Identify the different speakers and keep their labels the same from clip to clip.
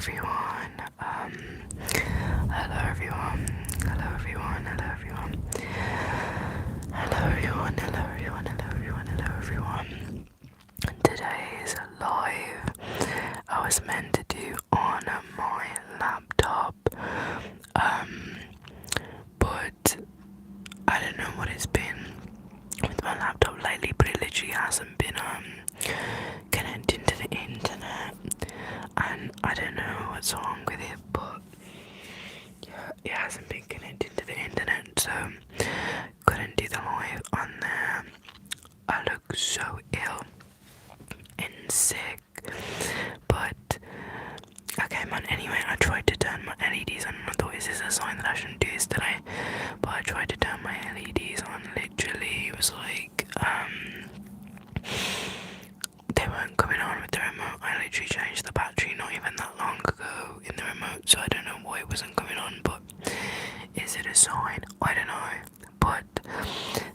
Speaker 1: everyone. Hello everyone. Hello everyone. Hello everyone. Hello everyone. Hello everyone. Hello everyone. Hello everyone. Today's live. I was meant to do on my laptop. But I don't know what it's been with my laptop lately, but it literally hasn't been connecting to the internet, and I don't know what's wrong with it, but yeah, it hasn't been connected to the internet, so couldn't do the live on there. I look so ill and sick, but okay man, anyway, I tried to turn my LEDs on and I thought, is this a sign that I shouldn't do this today? But I tried to turn my LEDs on, literally, it was like, they weren't coming on with the remote. I literally changed the battery not even that long ago in the remote, so I don't know why it wasn't coming on, but is it a sign? I don't know. But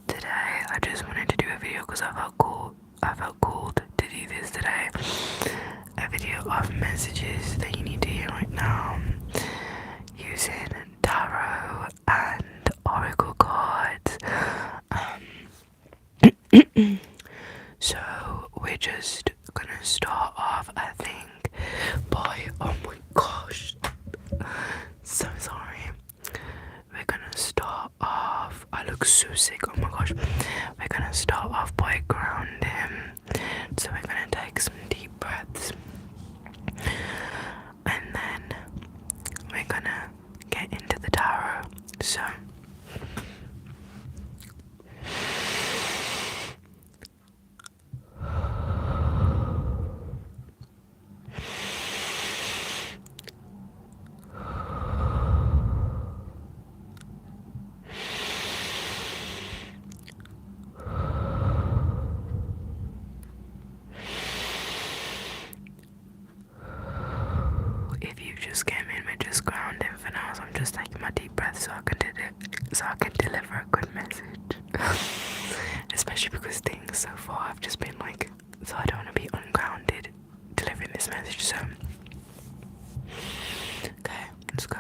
Speaker 1: today I just wanted to do a video because I felt called to do this today. A video of messages that you need to hear right now using tarot and oracle cards. So we're just gonna start off, I think, by, oh my gosh, so sorry. We're gonna start off, I look so sick, oh my gosh. We're gonna start off by grounding. So we're gonna take some deep breaths, and then we're gonna get into the tarot. So if you just came in, we're just grounding for now, so I'm just taking my deep breath so I can deliver a good message. Especially because things so far have just been like, so I don't want to be ungrounded delivering this message, so okay, let's go.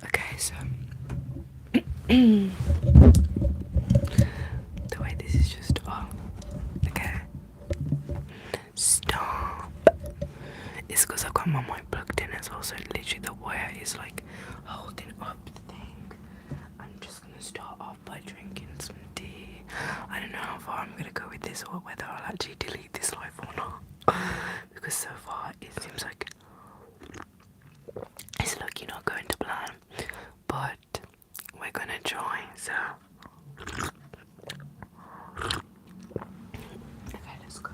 Speaker 1: Okay, so the way this is just, oh, okay, stop. It's because I've got my mic plugged in as well, so literally the wire is like holding up the thing. I'm just gonna start off by drinking some tea. I don't know how far I'm gonna go with this or whether I'll actually delete this live or not, because so far it seems like it's lucky not going to plan, but we're gonna try. So okay, let's go.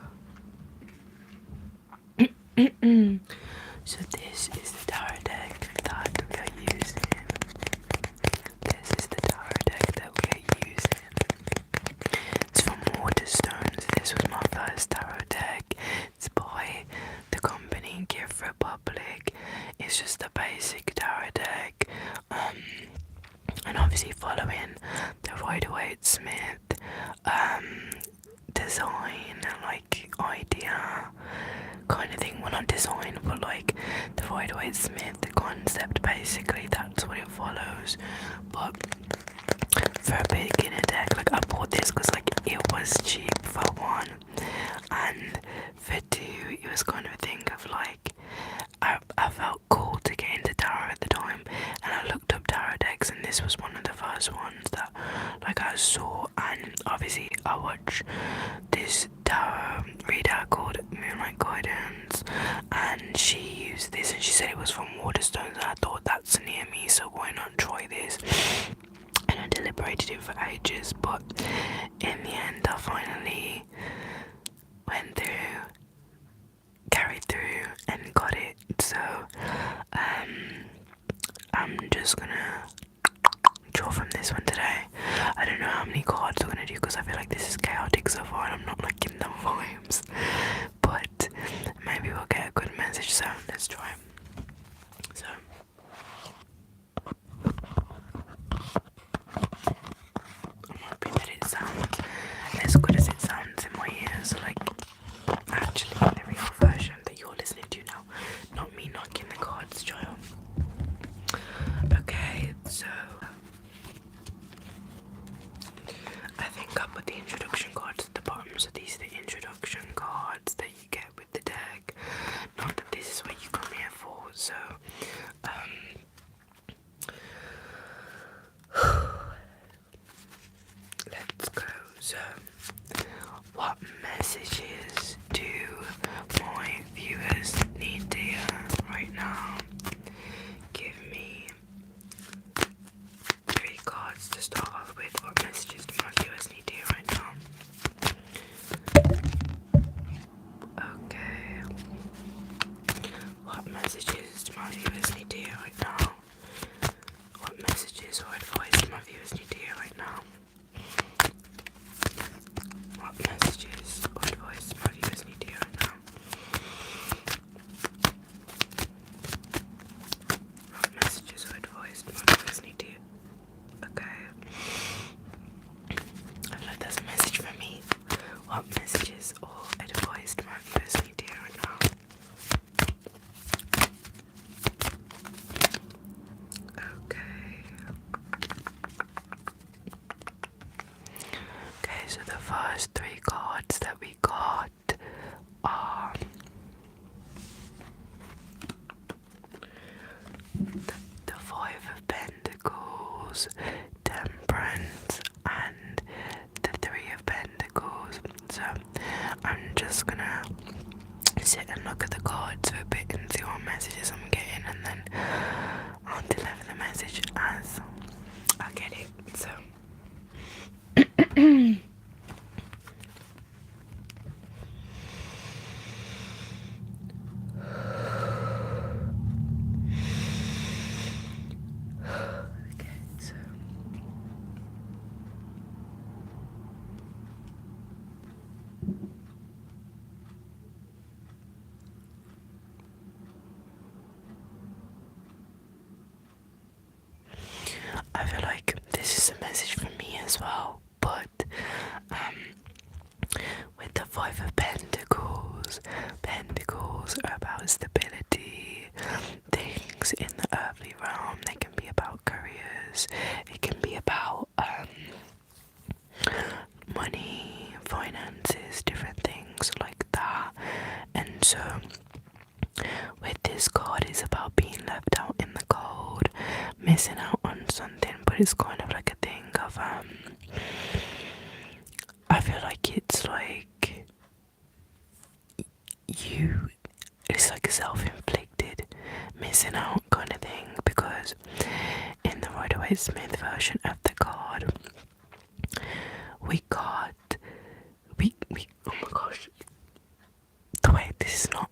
Speaker 1: So this is the tarot deck that we are using. This is the tarot deck that we are using. It's from Waterstones. This was my first tarot deck. It's by the company Gift Republic. It's just a basic tarot deck. And obviously following the Rider-Waite-Smith design, like idea kind of thing. Well, not design, but like the Rider-Waite-Smith concept, basically that's what it follows. But for a beginner deck, like I bought this because like it was cheap for one, and for two it was kind of a thing of like I felt cool to get into tarot at the time, and I looked up tarot decks, and this was one of the first ones that like I saw. And obviously I watched this tarot reader called Moonlight Guidance, and she used this and she said it was from Waterstones, and I thought that's near me, so why not try this? And I deliberated it for ages, but in the end I finally went through, carried through and got it. So I'm just gonna draw from this one today. I don't know how many cards we're gonna do because I feel like this is chaotic so far and I'm not liking the vibes. as good as it sounds in my ears, like actually the real version that you're listening to now, not me knocking the cards, child. Okay, so I think I put the introduction cards at the bottom, so these are the introduction cards that you get with the deck. Not that this is what you come here for, so let's go. So what messages do my viewers need to hear right now? Give me 3 cards to start off with. What messages do my viewers need to hear right now? Okay. What messages do my viewers need to hear right now? What messages or advice do my viewers need to hear right now? What messages or advice do my viewers need to hear right now? What messages or advice do my viewers need to hear? Okay. I feel like that's a message for me. What messages or advice do my viewers need to hear right now? Okay. Okay, so the first 3 cards that we got are the 5 of Pentacles, Temperance, and the 3 of Pentacles. So I'm just gonna sit and look at the cards for a bit and see what messages I'm getting, and then I'll deliver the message as I get it. So okay, so I feel like this is a message for me as well, but with the 5 of Pentacles, Pentacles are about stability, things in the earthly realm. They can be about careers, it can be about money, finances, different things like that. And so with this card, it's about being left out in the cold, missing out on something, but it's kind of like a thing of I feel like it's like it's like a self-inflicted missing out kind of thing, because in the Rider-Waite-Smith version of the card we got we oh my gosh, the way this is not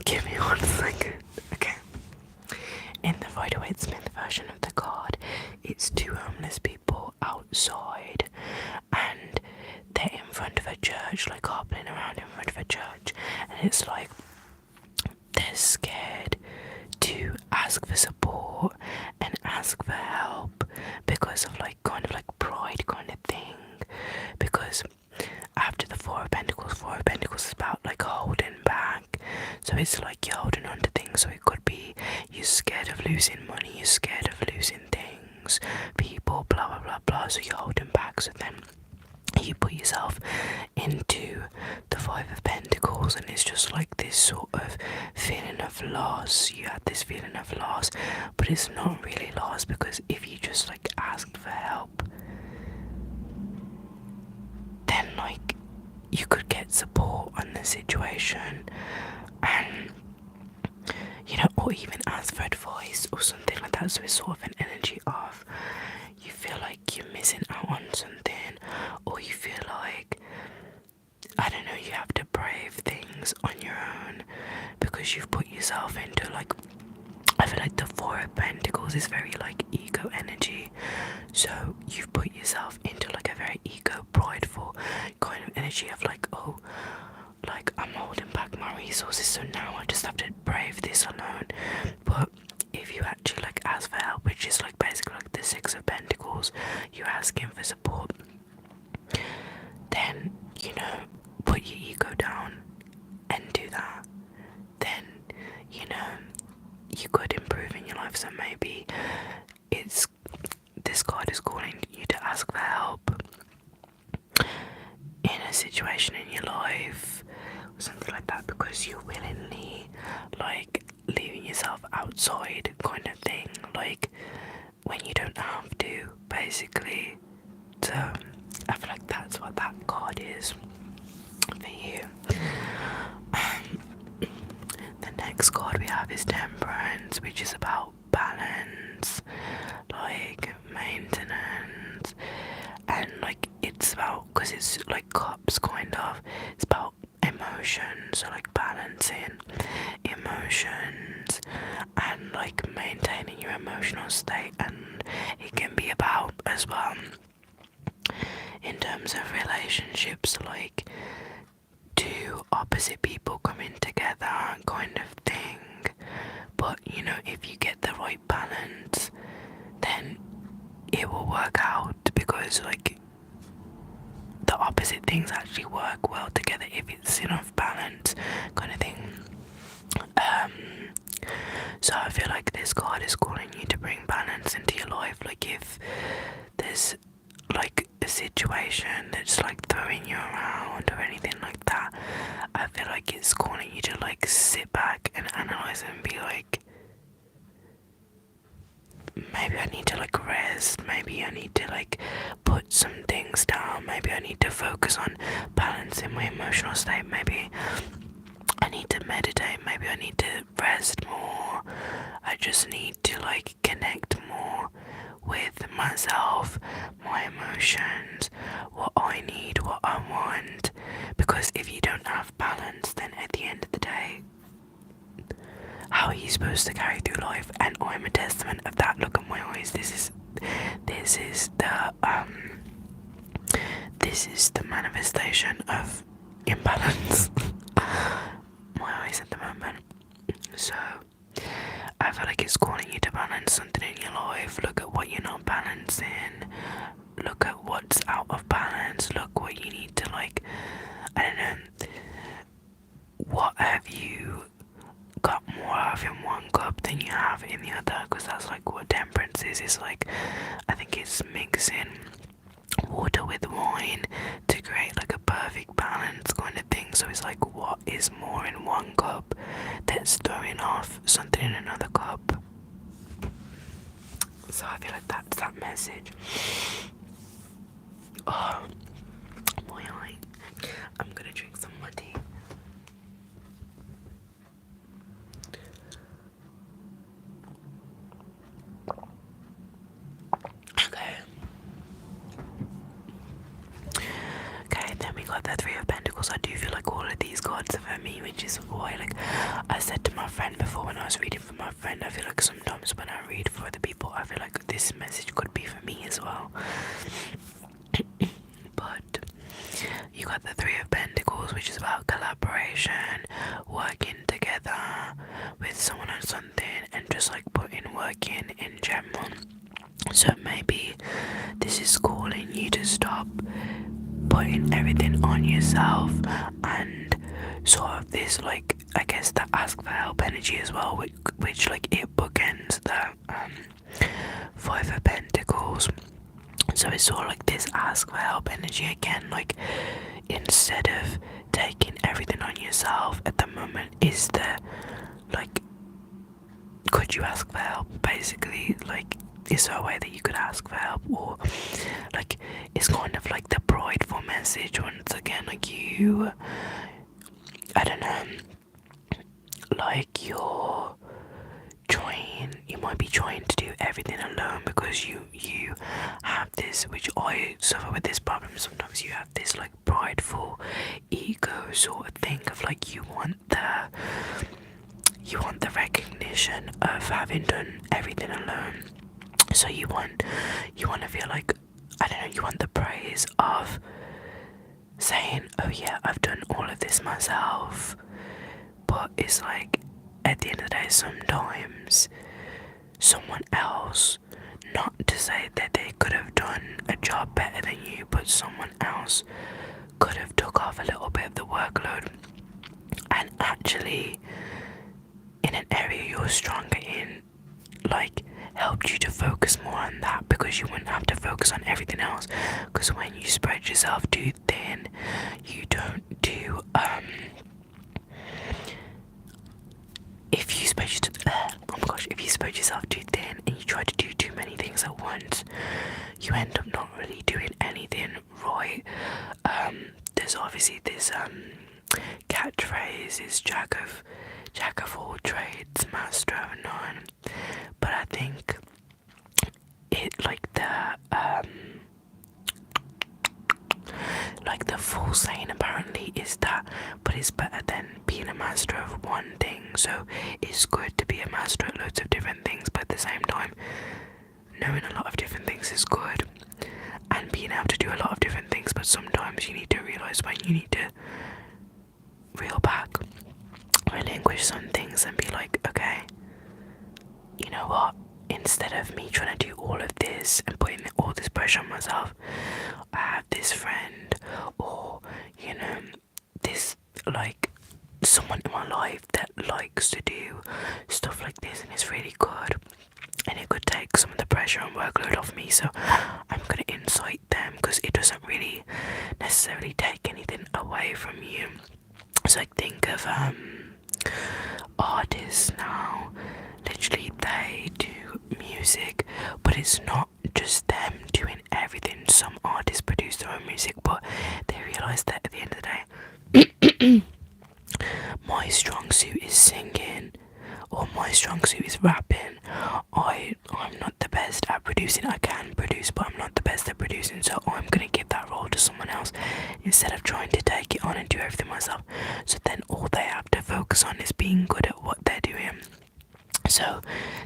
Speaker 1: give me 1 second. Okay, in the Rider-Waite-Smith version of the card, it's 2 homeless people outside and they're in front of a church, like hobbling around in front of a church, and it's like they're scared to ask for support and ask for help because of like kind of like pride kind of thing, because after the 4 of Pentacles is about like holding back, so it's like you're holding on to things. So it could be you're scared of losing money, you're scared of losing things, people, blah blah blah blah, so you're holding back. So then you put yourself into the 5 of Pentacles, and it's just like this sort of feeling of loss. You had this feeling of loss, but it's not really loss, because if you just like asked for help, then like you could get support on the situation, and you know, or even ask for advice or something like that. So it's sort of an energy of you feel like you're missing out on something, or you feel like, I don't know, you have to brave things on your own because you've put yourself into like, I feel like the 4 of Pentacles is very like ego energy, so you've put yourself into like a very ego prideful kind of energy of like, oh, like I'm holding back my resources, so now I just have to brave this alone. But if you actually like ask ask for help, which is like basically like the Six of Pentacles. You're asking for support. Then, you know, put your ego down and do that. Then, you know, you could improve in your life. So maybe it's this card is calling you to ask for help in a situation in your life or something like that, because you're willingly like leaving yourself outside kind of thing, like when you don't have to, basically. So I feel like that's what that card is for you. The next card we have is Temperance, which is about balance, like maintenance, and like it's about, because it's like cups kind of, it's about emotions, so like balancing emotions and like maintaining your emotional state. And it can be about as well in terms of relationships, like two opposite people coming together kind of thing. But you know, if you get the right balance, then it will work out, because like the opposite things actually work well together if it's enough balance kind of thing. So I feel like this card is calling you to bring balance into your life. Like if there's like a situation that's like throwing you around or anything like that, I feel like it's calling you to like sit back and analyze and be like, maybe I need to like rest, maybe I need to like put some things down, maybe I need to focus on balancing my emotional state, maybe I need to meditate, maybe I need to rest more, I just need to like connect more with myself, my emotions, what I need, what I want. Because if you don't have balance, then at the end of the day, how are you supposed to carry through life? And I'm a testament of that. Look at my eyes. This is the manifestation of imbalance. My eyes at the moment. So I feel like it's calling you to balance something in your life. Look at what you're not balancing. Look at what's out of balance. Look what you need to like, I don't know, what have you got more of in one cup than you have in the other? Because that's like what temperance is. It's like, I think it's mixing water with wine to create like a perfect balance kind of thing. So it's like, what is more in one cup that's throwing off something in another cup? So I feel like that's that message. Oh, my eye. I'm gonna drink some more tea. Okay, then we got the Three of Pentacles. I do feel like all of these cards are for me, which is why, like I said to my friend before when I was reading for my friend, I feel like sometimes when I read for other people, I feel like this message could be for me as well. But you got the Three of Pentacles, which is about collaboration, working together with someone on something, and just like putting work in general. So maybe this is calling you to stop putting everything on yourself, and sort of this like, I guess, the ask for help energy as well, which like it bookends the Five of Pentacles. So it's sort of like this ask for help energy again, like instead of taking everything on yourself at the moment, is the like, could you ask for help? Basically, like, is there a way that you could ask for help? Or like, it's kind of like the prideful message once again, like you, I don't know, like you might be trying to do everything alone because you have this, which I suffer with this problem sometimes, you have this like prideful ego sort of thing of like, you want the recognition of having done everything alone. So you want to feel like, I don't know, you want the praise of saying, oh yeah, I've done all of this myself. But it's like, at the end of the day, sometimes someone else, not to say that they could have done a job better than you, but someone else could have took off a little bit of the workload and actually in an area you're stronger in, like helped you to focus more on that, because you wouldn't have to focus on everything else. Because when you spread yourself too thin, you don't do if you spread if you spread yourself too thin and you try to do too many things at once, you end up not really doing anything right. There's obviously this catchphrase is jack of all trades, master of none. But I think it like the full saying apparently is that, but it's better than being a master of one thing. So it's good to be a master at loads of different things, but at the same time, knowing a lot of different things is good, and being able to do a lot of different things. But sometimes you need to realize when you need to reel back, relinquish some things, and be like, okay, you know what? Instead of me trying to do all of this and putting all this pressure on myself, I have this friend, or you know, this like someone in my life that likes to do stuff like this, and it's really good, and it could take some of the pressure and workload off me. So I'm gonna incite them, because it doesn't really necessarily take anything away from you. So I think of artists now, literally they do music, but it's not just them doing everything. Some artists produce their own music, but they realise that at the end of the day, my strong suit is singing, or my strong suit is rapping. I'm not the best at producing. I can produce, but I'm not the best at producing, so I'm gonna give that role to someone else instead of trying to take it on and do everything myself. So then all they have to focus on is being good at what they're doing. So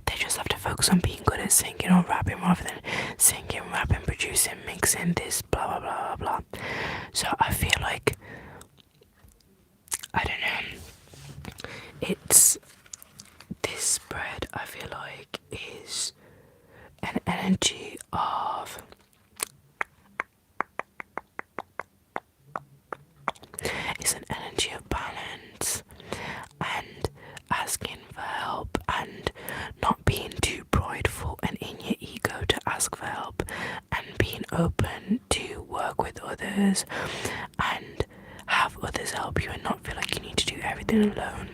Speaker 1: they just have to focus on being good at singing or rapping, rather than singing, rapping, producing, mixing, this blah blah blah blah blah. So I feel like, I don't know, it's this spread, I feel like, is an energy of balance, and asking for help, and not being too prideful and in your ego to ask for help, and being open to work with others and have others help you, and not feel like you need to do everything alone.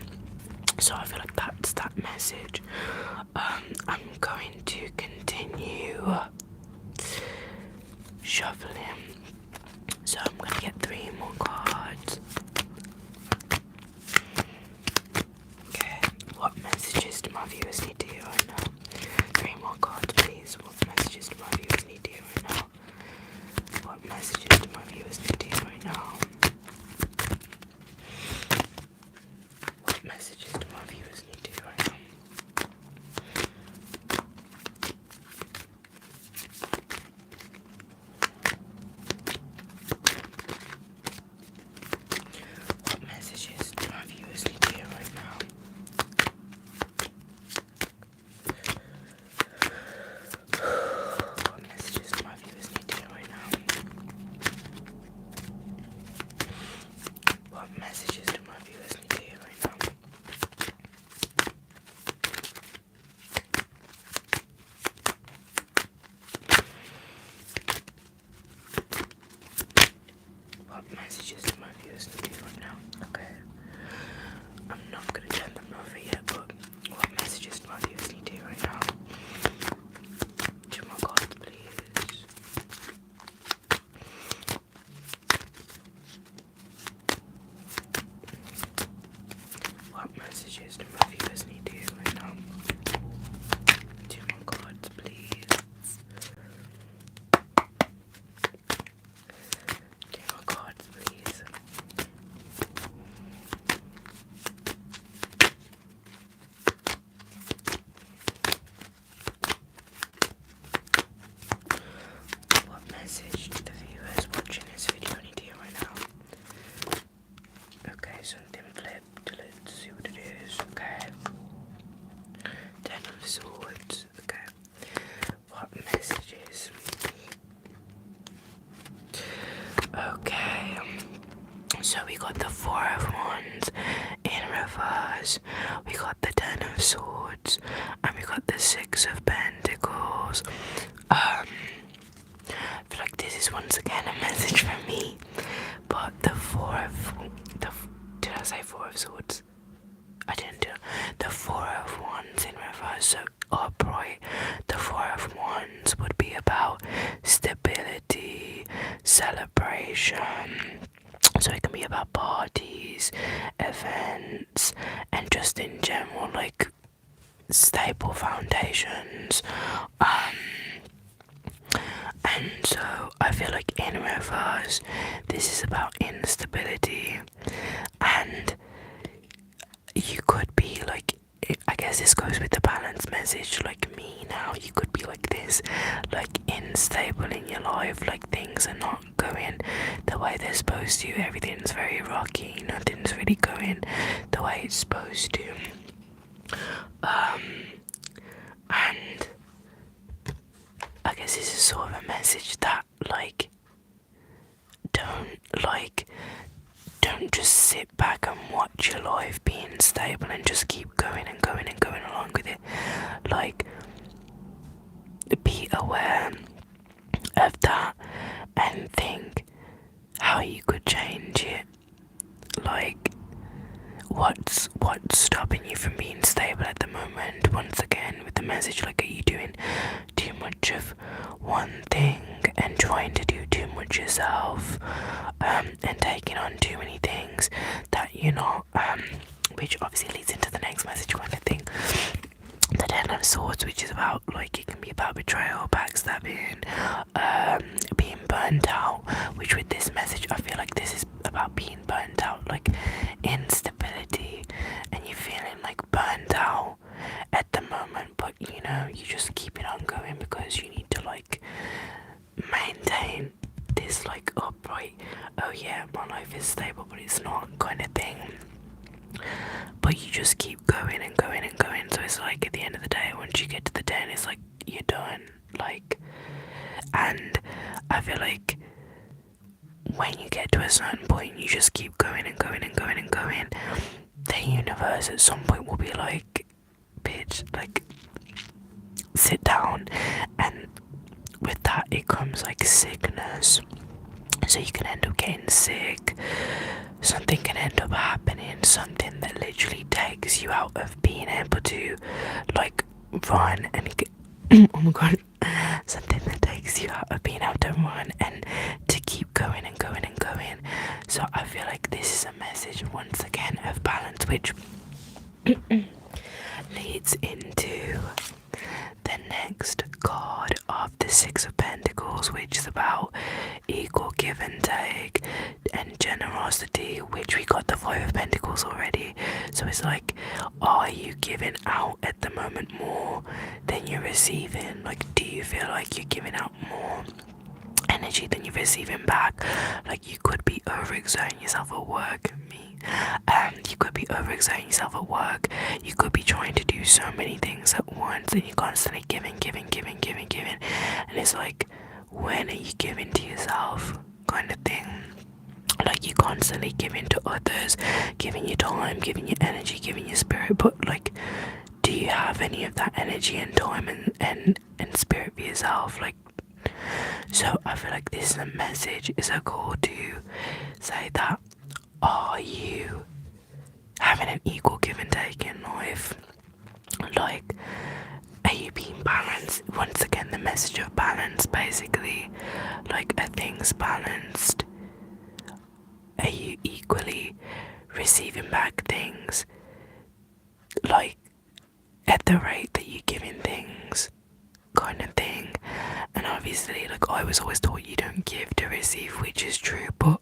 Speaker 1: So I feel like that's that message. I'm going to continue shuffling. So I'm going to get 3 more cards. Okay, what messages do my viewers need to hear right now? 3 more cards, please. What messages do my viewers need to hear right now? What messages do my viewers need to hear right now? What messages do my viewers need to hear right now? What messages do my viewers need to hear right now? What messages do my viewers need to hear right now? What messages do my viewers need to hear right now? What messages do my viewers need to hear right now? Okay. I'm not gonna turn them over yet, but what messages do my viewers need to hear right now? To my God, please. What messages do my viewers need to hear right now? To my God, please. To my God, please. is once again a message from me. But the did I say Four of Swords? I didn't do the Four of Wands in reverse. So upright, the Four of Wands would be about stability, celebration. So it can be about parties, events, and just in general, like stable foundations. And so I feel like in reverse, this is about instability, and you could be like, I guess this goes with the balance message, like me now, you could be like this, like unstable in your life, like things are not going the way they're supposed to, everything's very rocky, nothing's really going the way it's supposed to. And I guess this is sort of a message that don't just sit back and watch your life being stable and just keep going and going and going along with it. Like, be aware of that and think how you could change it. Like, what's stopping you from being stable at the moment? Once again, with the message, like, are you doing too much of one thing and trying to do too much yourself, and taking on too many things that you're not, which obviously leads into the next message kind of thing. The Ten of Swords, which is about, like, it can be about betrayal, backstabbing, being burnt out, which with this message I feel like this is about being burnt out, like instability, and you're feeling like burnt out at the moment, but you know, you just keep it on going because you need to like maintain this like upright, oh yeah, my life is stable but it's not kind of thing. But you just keep going and going and going, so it's like at the end of the day, once you get to the 10, it's like you're done. Like, and I feel like when you get to a certain point, you just keep going and going and going and going. The universe at some point will be like, bitch, like, sit down. And with that, it comes like sickness. So you can end up getting sick. Something can end up happening, something that literally takes you out of being able to like run and get, oh my god, something that takes you out of being able to run and to keep going and going and going. So I feel like this is a message once again of balance, which leads into the next card of the Six of Pentacles, which is about equal give and take and generosity, which we got the Five of Pentacles already. So it's like, are you giving out at the moment more than you're receiving? Like, do you feel like you're giving out more energy than you're receiving back? Like, you could be overexerting yourself at work, you could be overexerting yourself at work, you could be trying to do so many things at once and you're constantly giving, and it's like, when are you giving to yourself kind of thing? Like, you constantly giving to others, giving your time, giving your energy, giving your spirit, but like, do you have any of that energy and time and spirit for yourself? Like, so I feel like this is a message, is a call to say that, are you having an equal give and take in life? Like, are you being balanced? Once again, the message of balance, basically. Like, are things balanced? Are you equally receiving back things, like, at the rate that you're giving things, kind of thing? And obviously, like, I was always taught you don't give to receive, which is true, but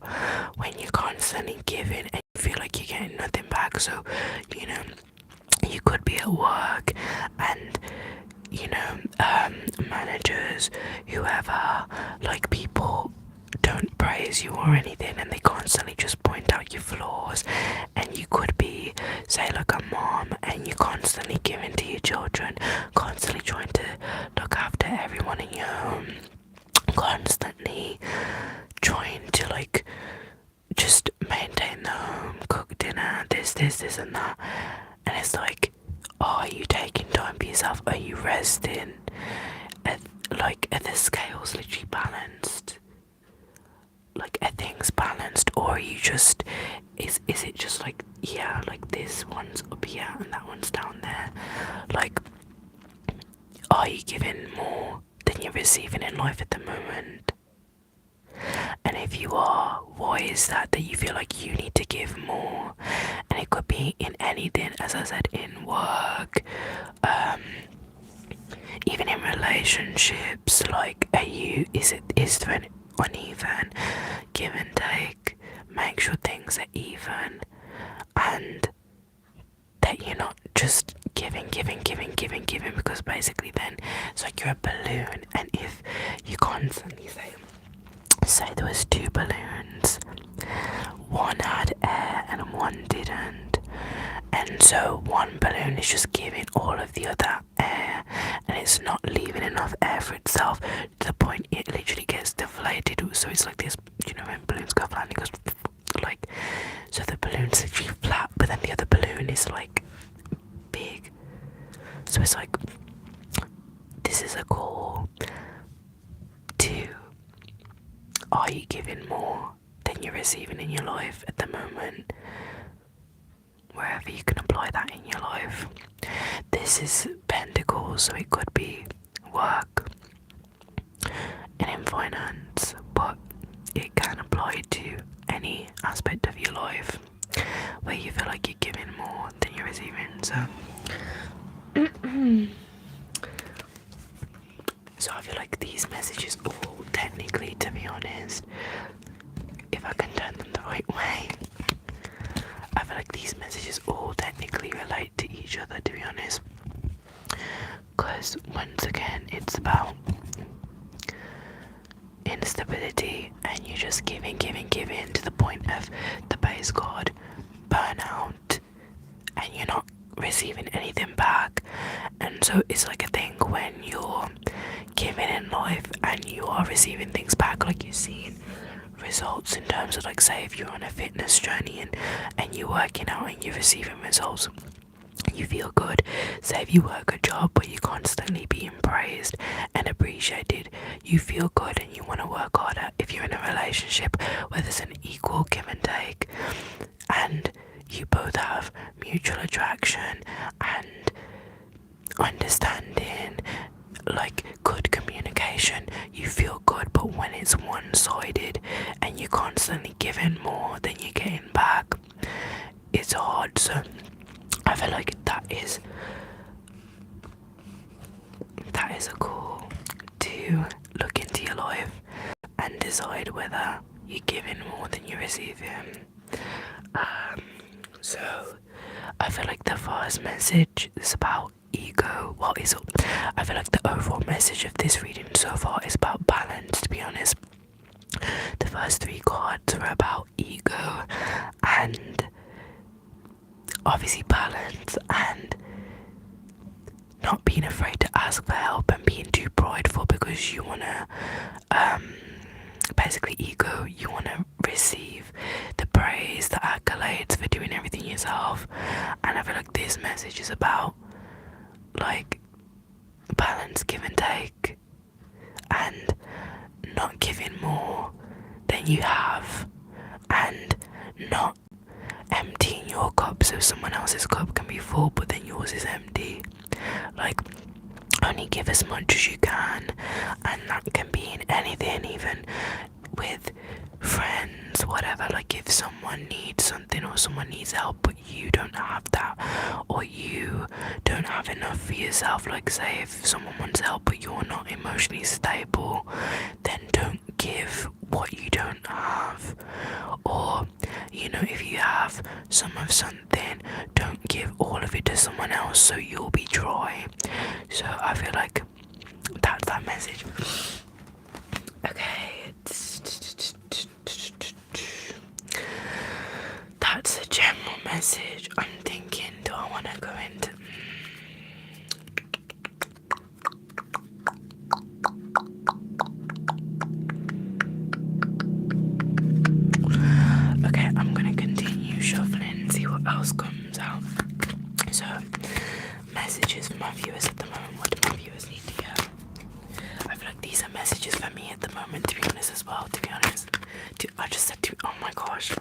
Speaker 1: when you're constantly giving and you feel like you're getting nothing back, so, you know, you could be at work and, you know, managers, whoever, like, people don't praise you or anything and they constantly just point out your flaws, and you could be, say, like a mom, and you're constantly giving to your children, constantly trying to look after everyone in your home, constantly trying to like just maintain the home, cook dinner, this and that, and it's like, are you taking time for yourself? Are you resting? Are the scales literally balanced? are you just, is it just like, yeah, like this one's up here and that one's down there? Like, are you giving more than you're receiving in life at the moment? And if you are, why is that you feel like you need to give more? And it could be in anything, as I said, in work, even in relationships. Like, is there an uneven give and take? Make sure things are even, and that you're not just giving, because basically then it's like you're a balloon, and if you constantly say there was two balloons, one had air and one didn't, and so one balloon is just giving all of the other air and it's not leaving enough air for itself to the point it literally gets deflated. So it's like this, you know, when balloons go flat and it goes like, so the balloon's literally flat, but then the other balloon is like big. So it's like, this is a call to, are you giving more than you're receiving in your life at the moment? Wherever you can apply that in your life. This is Pentacles, so it could be work and in finance, but it can apply to any aspect of your life where you feel like you're giving more than you're receiving. So I feel like these messages all technically, to be honest, if I can turn them the right way, I feel like these messages all technically relate to each other, to be honest, because once again it's about instability and you're just giving to the point of the base card burnout and you're not receiving anything back. And so it's like a thing when you're giving in life and you are receiving things back, like you're seeing results in terms of, like, say if you're on a fitness journey and you're working out and you're receiving results, you feel good. Say if you work a job where you're constantly being praised and appreciated, you feel good and you want to work harder. If you're in a relationship where there's an equal give and take and you both have mutual attraction and understanding, like good communication, you feel good. But when it's one-sided and you're constantly giving more than you're getting back, it's hard. So I feel like that is a call to look into your life and decide whether you're giving more than you're receiving. So I feel like the first message is about ego. I feel like the overall message of this reading so far is about balance, to be honest. The first three cards are about ego and obviously balance and not being afraid to ask for help and being too prideful because you want to basically ego, you want to receive the praise, the accolades for doing everything yourself. And I feel like this message is about like balance, give and take, and not giving more than you have and not emptying your cup so someone else's cup can be full but then yours is empty. Like, only give as much as you can, and that can be in anything, even with friends, whatever. Like if someone needs something or someone needs help but you don't have that, or you don't have enough for yourself, like say if someone wants help but you're not emotionally stable, then don't give what you don't have. Or, you know, if you have some of something, don't give all of it to someone else so you'll be dry. So I feel like that's that message. Okay, that's a general message. I'm thinking, do I want to go into... Okay, I'm going to continue shuffling and see what else comes out. So, messages for my viewers at the moment. What do my viewers need to hear? I feel like these are messages for me at the moment, to be honest, as well, to be honest. I just said to... Oh my gosh.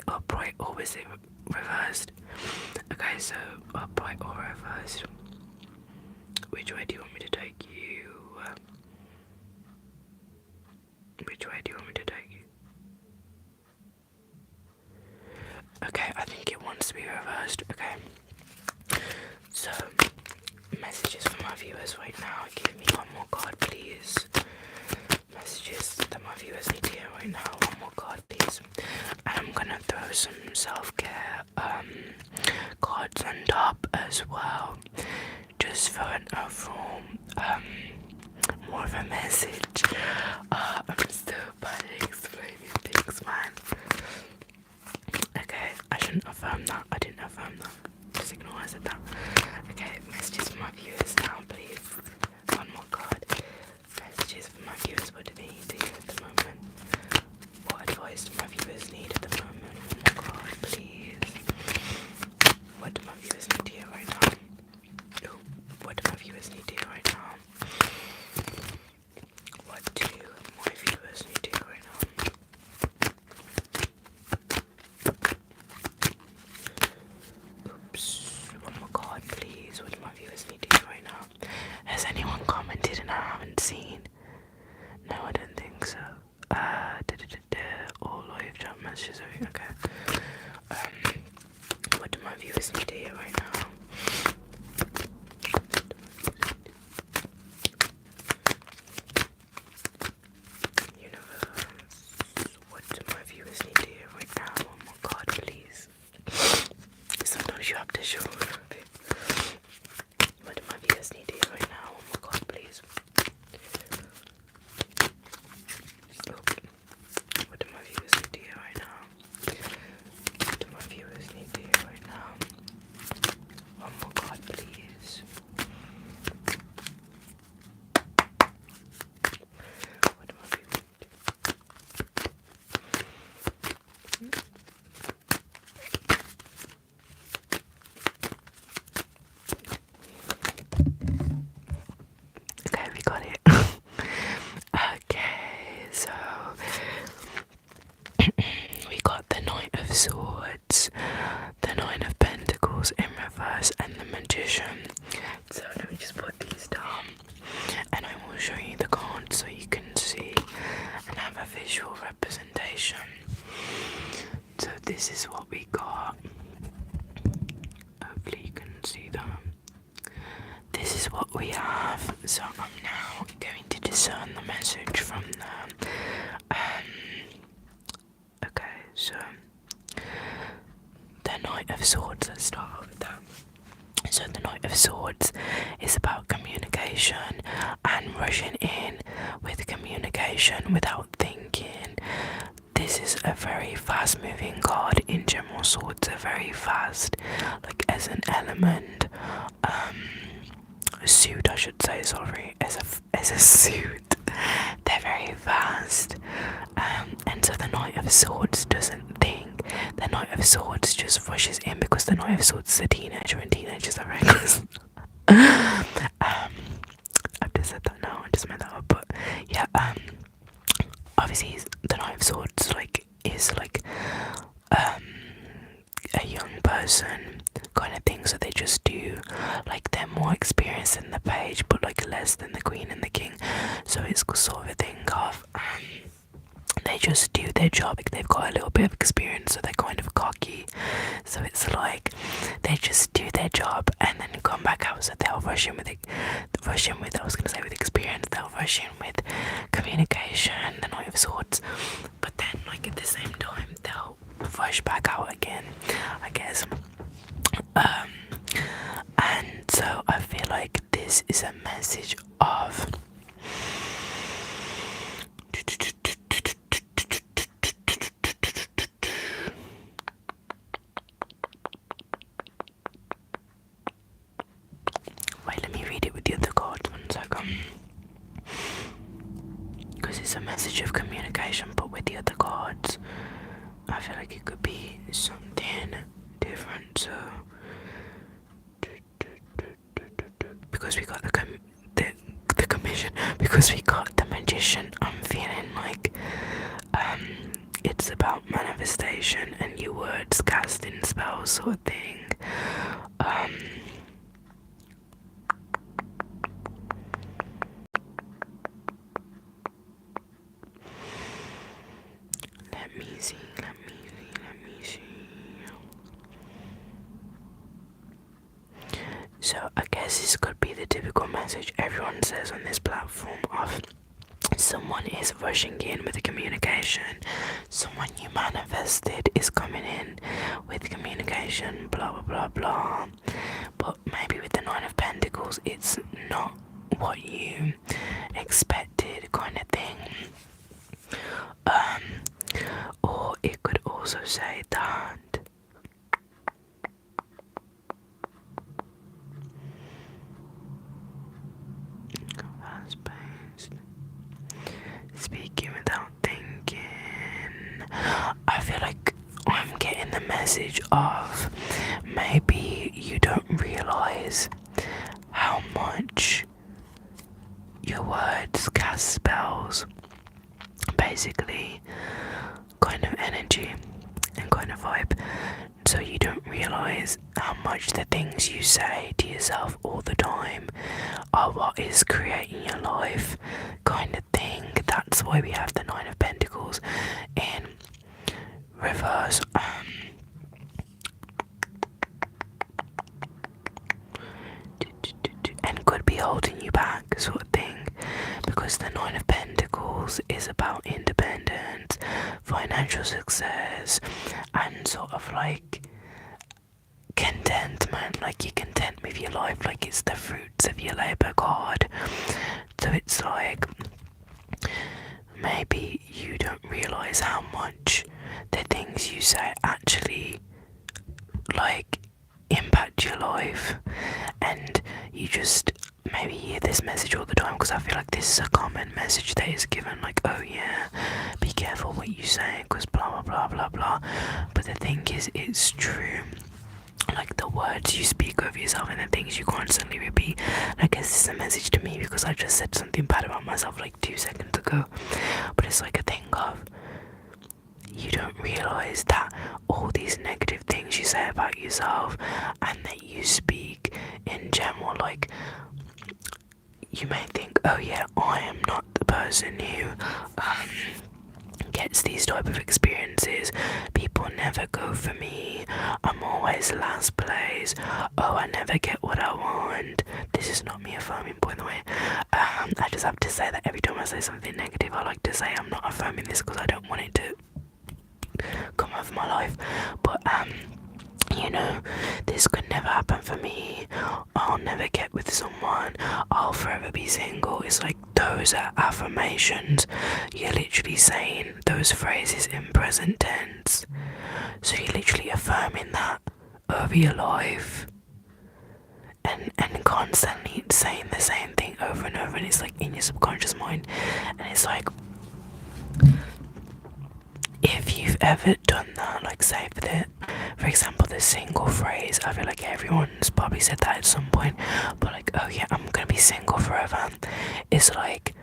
Speaker 1: upright or was it reversed? Okay, so upright or reversed. Which way do you want me to take you? Which way do you want me to take you? Okay, I think it wants to be reversed. Okay. So, messages from my viewers right now. Give me one more card, please. Messages that my viewers need to hear right now. One more card, please. And I'm gonna throw some self-care cards on top as well, just for an overall more of a message. I'm still bad at explaining things, man. Okay, I shouldn't affirm that. I didn't affirm that. Just ignore I said that. Okay, messages for my viewers now, please. One more card. Messages for my viewers. What do they need to hear at the moment? What advice do my viewers need at the moment? One more card, please. What do my viewers need to hear right now? Oh, what do my viewers need to hear right now? What do my viewers need to hear right now? Oops, one more card, please. What do my viewers need to hear right now? Has anyone commented and I haven't seen? No, I don't think so. All live chat messages. Okay. What do my viewers need to hear right now? Universe, what do my viewers need to hear right now? One more card, please. Sometimes you have to show a bit. What do my viewers need to hear right now? One more card, please. Oh. What do my viewers need to hear right now? What do my viewers need to hear right now? One more card, please. What do my viewers need to hear? Okay, we got it. Okay, so we got the Knight of Swords, the Nine of Pentacles in reverse, and the Magician. So let me just put these down, and I will show you the cards so you can see and have a visual representation. So this is what we got. Hopefully you can see that. This is what we have. So I'm now going to discern the message from them. Okay, so the Knight of Swords, let's start off with that. So the Knight of Swords is about communication and rushing in with communication without thinking. This is a very fast moving card. In general, swords are very fast, like as an element. Suit, I should say, sorry, as a suit. They're very fast. And so the Knight of Swords doesn't think. The Knight of Swords just rushes in because the Knight of Swords is a teenager and teenagers are reckless. I've just said that now, I just made that up, but yeah, obviously the Knight of Swords is a young person kind of thing, so they just do they're more experienced than the page but less than the queen and the king, so it's sort of a thing of they just do their job. They've got a little bit of experience, so they're kind of cocky, so it's they just do their job and then come back out. So they'll rush in with with experience, they'll rush in with communication, the Knight of Swords, but then at the same time they'll rush back out again, I guess. And so I feel like this is a message of wait, let me read it with the other cards 1 second, because it's a message of communication, but with the other cards I feel like it could be something different. So because we got the commission, because we got the Magician, I'm feeling it's about manifestation and your words casting spells sort of thing. Let me see. So I guess this could be the typical message everyone says on this platform of someone is rushing in with the communication, someone you manifested is coming in with communication, blah blah blah blah. But maybe with the Nine of Pentacles it's not what you expected, kind of thing. Or it could also say that speaking without thinking. I feel like I'm getting the message of maybe you don't realise how much your words cast spells, basically kind of energy and kind of vibe. So you don't realise how much the things you say to yourself all the time are what is creating your life, kind of thing. That's why we have the Nine of Pentacles in reverse. And could be holding you back, sort of thing, because the Nine of Pentacles is about independence, financial success, and sort of like contentment, like you're content with your life, like it's the fruits of your labour card. So it's like maybe you don't realise how much the things you say actually like impact your life, and you just maybe hear this message all the time, because I feel like this is a common message that is given, like, oh yeah, be careful what you say because blah blah blah blah blah. But the thing is, it's true. Like the words you speak over yourself and the things you constantly repeat. I guess this is a message to me because I just said something bad about myself like 2 seconds ago. But it's like a thing of you don't realise that all these negative things you say about yourself and that you speak in general, like you may think, oh yeah, I am not the person who gets these type of experiences. People never go for me. I'm always last place. Oh, I never get what I want. This is not me affirming, by the way. I just have to say that every time I say something negative, I like to say I'm not affirming this because I don't want it to come over my life. But you know, this could never happen for me. I'll never get with someone. I'll forever be single. It's like those are affirmations. You're literally saying those phrases in present tense. So you're literally affirming that over your life. And constantly saying the same thing over and over, and it's like in your subconscious mind. And it's like, if you've ever done that, like say for example, the single phrase, I feel like everyone's probably said that at some point, but like, oh yeah, I'm gonna be single forever. It's like,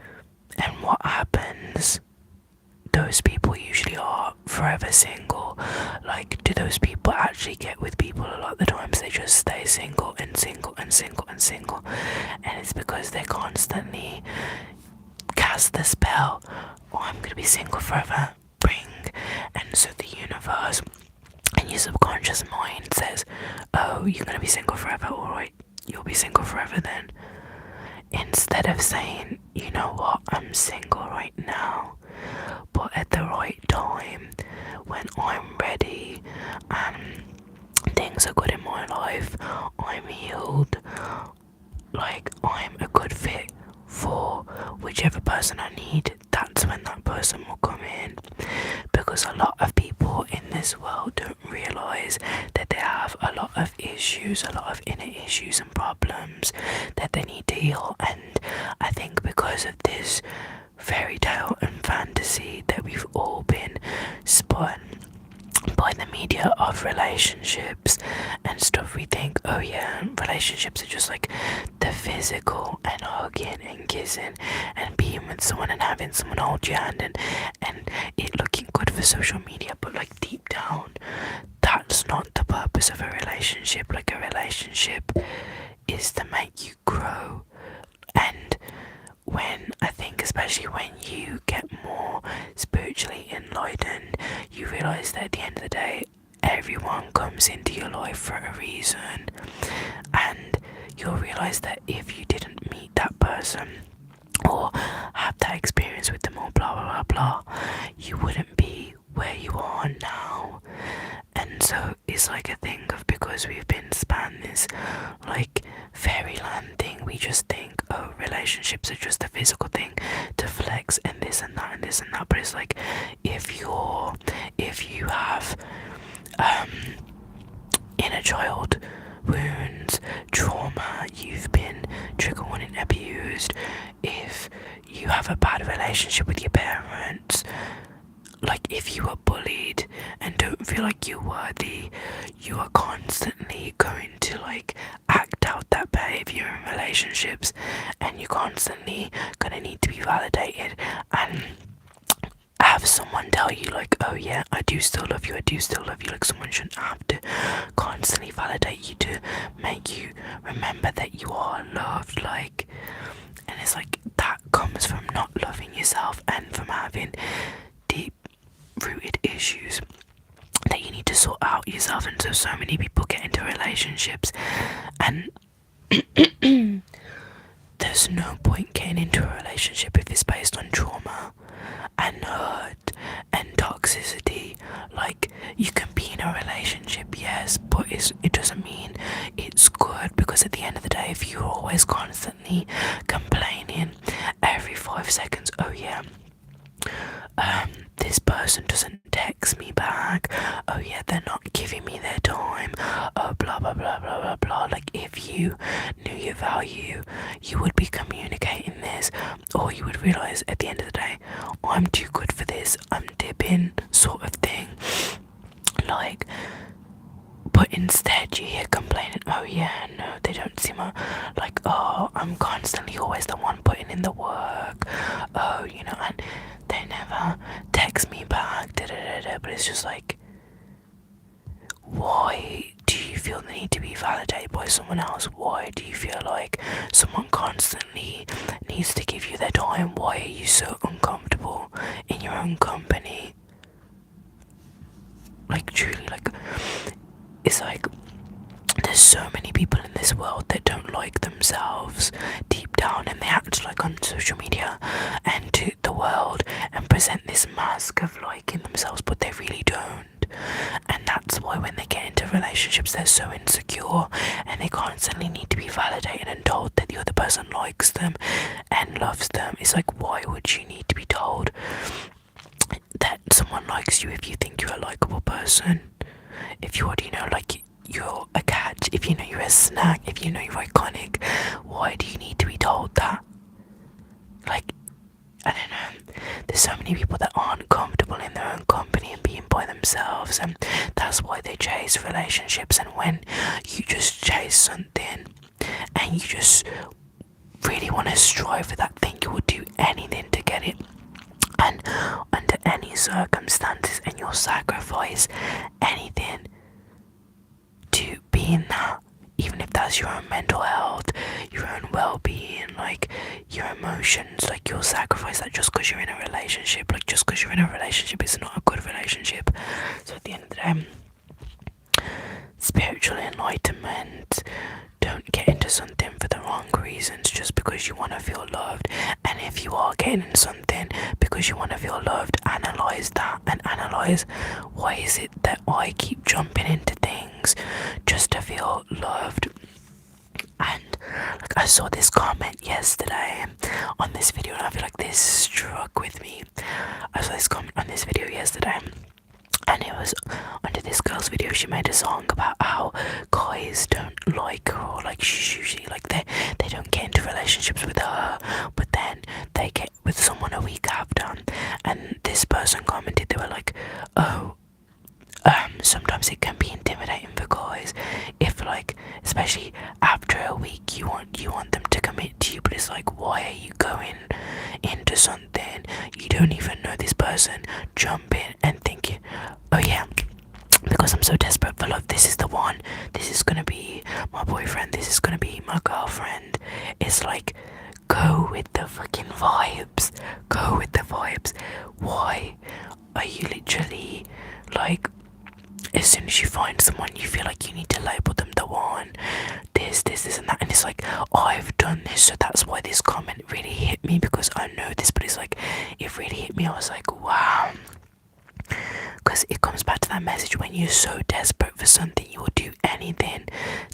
Speaker 1: and what happens? Those people usually are forever single. Like, do those people actually get with people a lot of the times? They just stay single and single and single and single, and it's because they constantly cast the spell, oh, I'm gonna be single forever. And so the universe and your subconscious mind says, oh, you're gonna be single forever, alright, you'll be single forever then. Instead of saying, you know what, I'm single right now, but at the right time, when I'm ready and things are good in my life, I'm healed, like I'm a good fit for whichever person I need, that's when that person will come in. Because a lot of people in this world don't realise that they have a lot of issues, a lot of inner issues and problems that they need to heal. And I think because of this fairy tale and fantasy that we've all been spun by the media of relationships and stuff. We think, oh yeah, relationships are just like the physical and hugging and kissing and being with someone and having someone hold your hand and it looking good for social media, but like deep down, that's not the purpose of a relationship. Like, a relationship is to make you grow. And when, I think, especially when you get more spiritually enlightened, you realize that at the end of the day, everyone comes into your life for a reason, and you'll realize that if you didn't meet that person or have that experience with them or blah blah blah blah, you wouldn't be where you are now. And so it's like a thing of, because we've been spanned this like fairyland thing, we just think, oh, relationships are just a physical thing to flex and this and that and this and that. But it's like, if you have inner child wounds, trauma, you've been trigger warning abused, if you have a bad relationship with your parents, like if you were bullied and don't feel like you're worthy, you are constantly going to like act out that behavior in relationships, and you're constantly gonna need to be validated and have someone tell you like, oh yeah, I do still love you, I do still love you. Like, someone shouldn't have to constantly validate you to make you remember that you are loved. Like, and it's like, that comes from not loving yourself and from having deep rooted issues that you need to sort out yourself. And so many people get into relationships and there's no point getting into a relationship if it's based on trauma and hurt and toxicity. Like, you can be in a relationship, yes, but it doesn't mean it's good, because at the end of the day, if you're always constantly complaining every 5 seconds, oh yeah, this person doesn't text me back, oh yeah, they're not giving me their time, oh blah blah blah blah blah blah. Like, if you knew your value, you would be communicating this, or you would realize at the end of the day, I'm too good for this, I'm dipping, sort of thing. Like, but instead you hear complaining, oh yeah, no, they don't seem like, oh, I'm constantly always the one putting in the work, oh, you know, and they never text me back, da da da da. But it's just like, why do you feel the need to be validated by someone else? Why do you feel like someone constantly needs to give you their time? Why are you so uncomfortable in your own company? Like, truly, like, it's like, there's so many people in this world that don't like themselves deep down, and they act like on social media and to the world and present this mask of liking themselves, but they really don't. And that's why when they get into relationships, they're so insecure and they constantly need to be validated and told that the other person likes them and loves them. It's like, why would you need to be told that someone likes you if you think you're a likable person? If you already know, like, you're a catch, if you know you're a snack, if you know you're iconic, why do you need to be told that? Like, I don't know, there's so many people that aren't comfortable in their own company and being by themselves, and that's why they chase relationships. And when you just chase something and you just really want to strive for that thing, you will do anything to get it, and under any circumstances, and you'll sacrifice anything to be in that, even if that's your own mental health, your own well-being, like your emotions. Like, you'll sacrifice that just because you're in a relationship. Like, just because you're in a relationship is not a good relationship. So at the end of the day, spiritual enlightenment, don't get into something for the wrong reasons just because you want to feel loved. And if you are getting in something because you want to feel loved, analyze that and analyze, why is it that I keep jumping into things just to feel loved? And like, I saw this comment yesterday on this video, and I feel like this struck with me. I saw this comment on this video yesterday, and it was under this girl's video. She made a song about how guys don't like her, or like she's usually like they don't get into relationships with her, but then they get with someone a week after. And this person commented, they were like, oh, sometimes it can be intimidating for guys if, like, especially after a week, you want them to commit to you, but it's like, why are you going into something you don't even know this person, jumping and thinking, oh yeah, because I'm so desperate for love, this is the one, this is gonna be my boyfriend, this is gonna be my girlfriend. It's like, go with the fucking vibes, go with the vibes. Why are you literally, like, as soon as you find someone, you feel like you need to label them the one, this, and that, and it's like, I've done this, so that's why this comment really hit me, because I know this, but it's like, it really hit me. I was like, wow, because it comes back to that message, when you're so desperate for something, you will do anything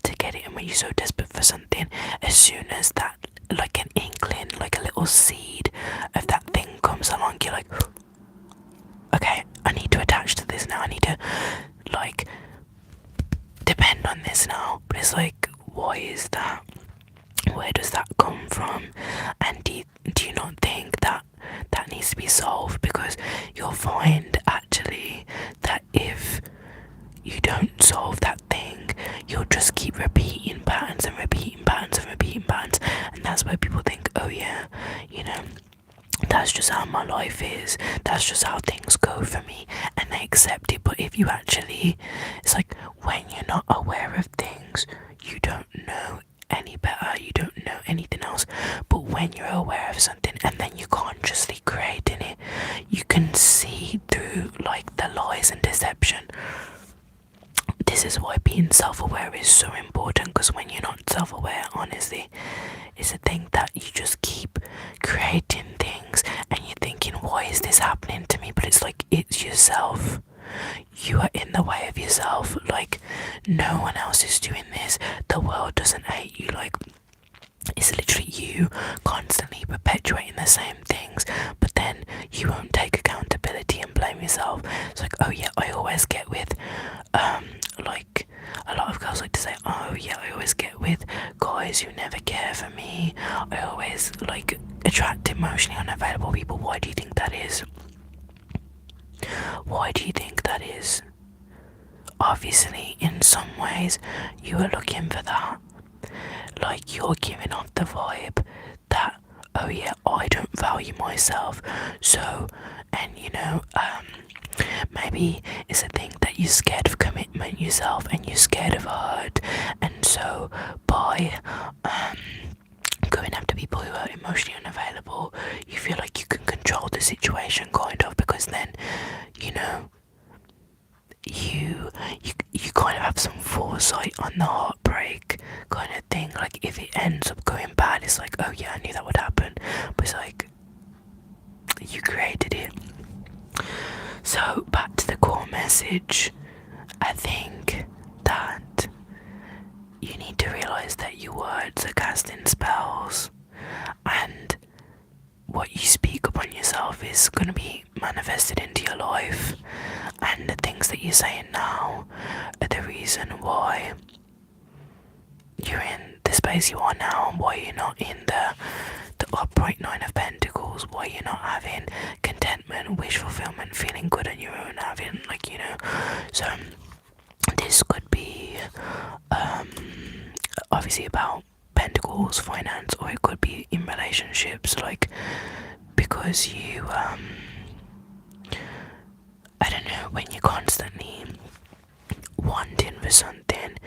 Speaker 1: to get it, and when you're so desperate for something, as soon as that, like an inkling, like a little seed of that thing comes along, you're like, okay, I need to attach to this now, I need to, like, depend on this now. But it's like, why is that? Where does that come from? And do you not think that that needs to be solved? Because you'll find actually that if you don't solve that thing, you'll just keep repeating patterns and repeating patterns and repeating patterns, and that's where people think, oh yeah, you know, that's just how my life is, that's just how things go for me, and they accept it. But if you actually, it's like, when you're not aware of things, you don't know any better, you don't know anything else. But when you're aware of something and then you're consciously creating it, you can see through, like, the lies and deception. This is why being self-aware is so important, because when you're not self-aware, honestly, it's a thing that you just keep creating things and you're thinking, why is this happening to me? But it's like, it's yourself. You are in the way of yourself. Like, no one else is doing this. The world doesn't hate you. Like, it's literally you constantly perpetuating the same things, but then you won't take accountability and blame yourself. It's like, oh yeah, I always get with, like, a lot of girls like to say, oh yeah, I always get with guys who never care for me. I always, like, attract emotionally unavailable people. Why do you think that is? Why do you think that is? Obviously, in some ways, you are looking for that. Like, you're giving off the vibe that, oh yeah, I don't value myself, so, and you know, maybe it's a thing that you're scared of commitment yourself, and you're scared of hurt, and so by going after people who are emotionally unavailable, you feel like you can control the situation, kind of, because then, you know, you kind of have some foresight on the heartbreak kind of thing. Like, if it ends up going bad, it's like, oh yeah, I knew that would happen, but it's like, you created it. So back to the core message, I think that you need to realize that your words are casting spells, and what you speak upon yourself is going to be manifested into your life, and the things that you're saying now are the reason why you're in the space you are now, and why you're not in the upright Nine of Pentacles, why you're not having contentment, wish fulfillment, feeling good on your own, having, like, you know. So this could be obviously about pentacles, finance, or it could be in relationships, like, because you I don't know, when you're constantly wanting for something,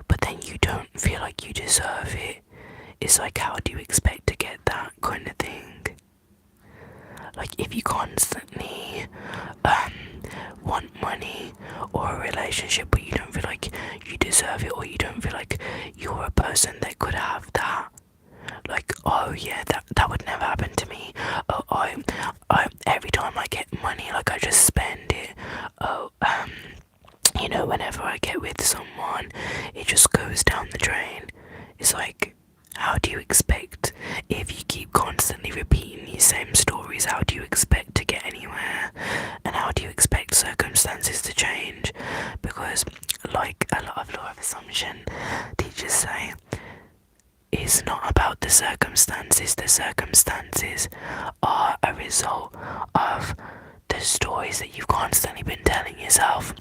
Speaker 1: but then you don't feel like you deserve it, it's like, how do you expect to get that kind of thing? Like, if you constantly want money or a relationship, but you don't feel like you deserve it, or you don't feel like you're a person that could have that, like, oh yeah, that would never happen to me. Oh, I every time I get money, like, I just spend it. Oh, you know, whenever I get with someone, it just goes down the drain. It's like, how do you expect, if you keep constantly repeating these same stories, how do you expect to get anywhere? And how do you expect circumstances to change? Because, like a lot of law of assumption teachers say, it's not about the circumstances are a result of the stories that you've constantly been telling yourself.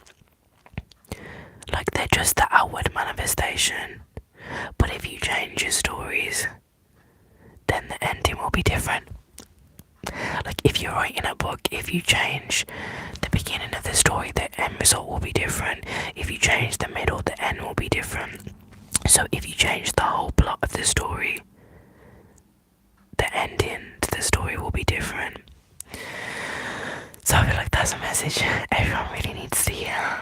Speaker 1: like they're just the outward manifestation. But if you change your stories, then the ending will be different. Like if you're writing a book, if you change the beginning of the story, the end result will be different. If you change the middle, the end will be different. So if you change the whole plot of the story, the ending to the story will be different. So I feel like that's a message everyone really needs to hear.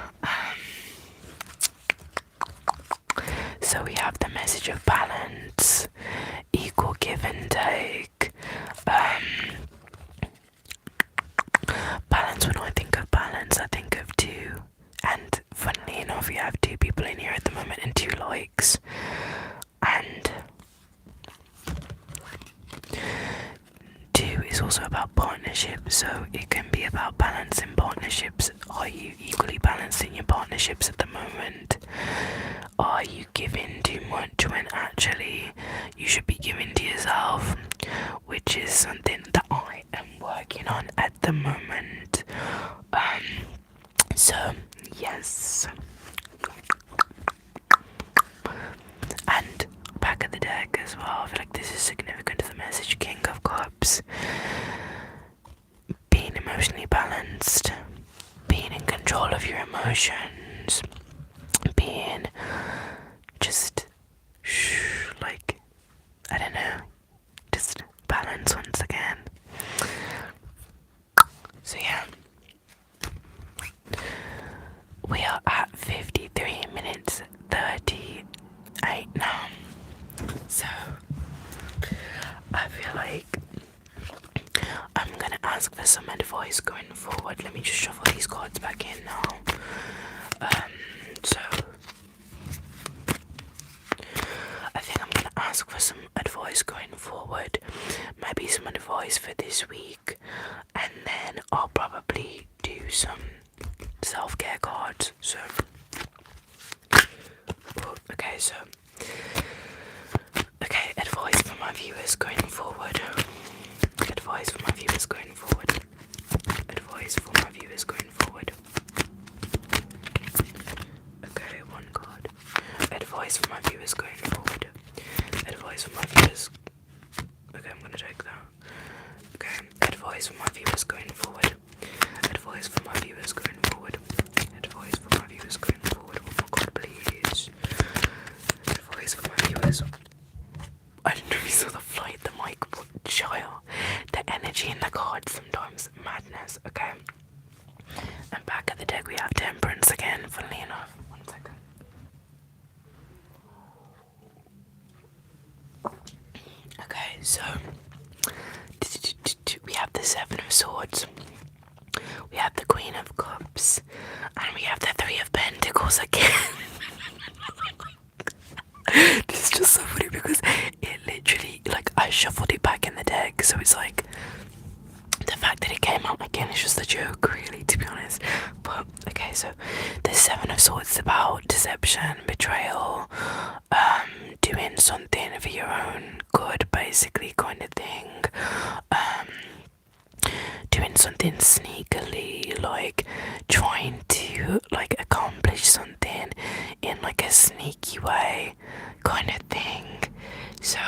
Speaker 1: So we have the message of balance, equal give and take. Balance, when I think of balance, I think of two. And funnily enough, we have two people in here at the moment and 2 likes. And 2 is also about partnerships, so it can be about balancing partnerships. Are you equally balancing your partnerships at the moment? Are you giving too much when actually you should be giving to yourself? Which is something that I am working on at the moment. So yes. And back at the deck as well, I feel like this is significant to the message. King of Cups. Being emotionally balanced, being in control of your emotions, being just like, I don't know, just balance once again. So yeah, we are at 53 minutes 38 now. So I feel like I'm gonna ask for some advice going forward. Let me just shuffle these cards back in now. So I think I'm gonna ask for some advice going forward. Maybe some advice for this week, and then I'll probably do some self-care cards. So okay, advice for my viewers going forward. Advice for my viewers going forward. Advice for my viewers going forward. Okay, 1 card. Advice for my viewers going forward. Advice for my viewers. Okay, I'm gonna take that. Okay, advice for my viewers going forward. Advice for my viewers going forward. Advice for my viewers going forward. Oh my god, please. Advice for my viewers. I don't know if you saw the flight, the mic, but child, the energy in the cards sometimes, madness. Okay, and back at the deck we have Temperance again, funnily enough. 1 second. Okay, so we have the 7 of Swords, we have the Queen of Cups, and we have the 3 of Pentacles again. This is just so funny because it literally, like, I shuffled it back in the deck, so it's like, the fact that it came out again is just a joke, really, to be honest. But, okay, so the 7 of Swords is about deception, betrayal, doing something for your own good, basically, kind of thing. Doing something sneakily, like trying to like accomplish something in like a sneaky way, kind of thing. So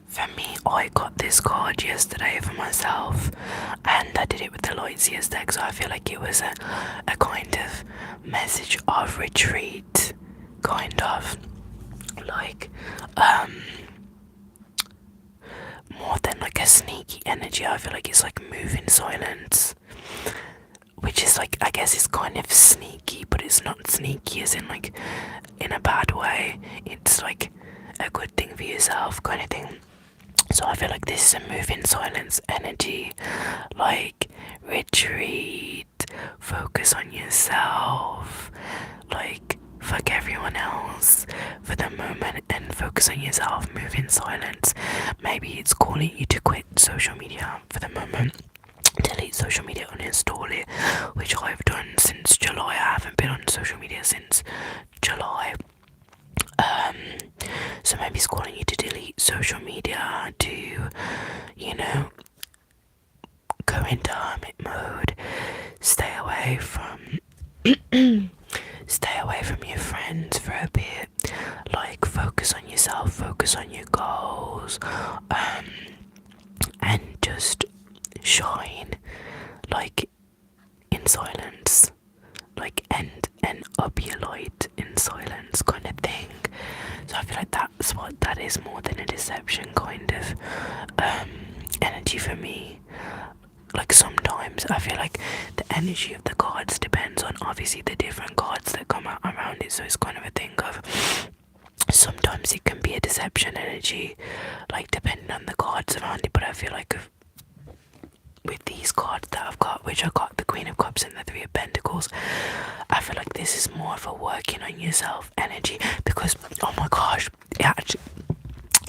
Speaker 1: for me, I got this card yesterday for myself, and I did it with the lights yesterday because I feel like it was a kind of message of retreat, kind of like more than like a sneaky energy. I feel like it's like move in silence, which is like, I guess it's kind of sneaky, but it's not sneaky as in like in a bad way. It's like a good thing for yourself, kind of thing. So I feel like this is a move in silence energy, like retreat, focus on yourself, like fuck everyone else for the moment and focus on yourself, move in silence. Maybe it's calling you to quit social media for the moment, delete social media, uninstall it, which I've done since July. I haven't been on social media since July. So maybe it's calling you to delete social media, to, you know, go into hermit mode, stay away from Stay away from your friends for a bit. Like, focus on yourself, focus on your goals, and just shine, like, in silence. Like, and up your light in silence, kind of thing. So I feel like that's what that is, more than a deception kind of energy for me. Like, sometimes I feel like the energy of the cards depends on obviously the different cards that come out around it, so it's kind of a thing of sometimes it can be a deception energy, like depending on the cards around it. But I feel like with these cards that I've got, which I got the Queen of Cups and the Three of Pentacles, I feel like this is more of a working on yourself energy, because oh my gosh, it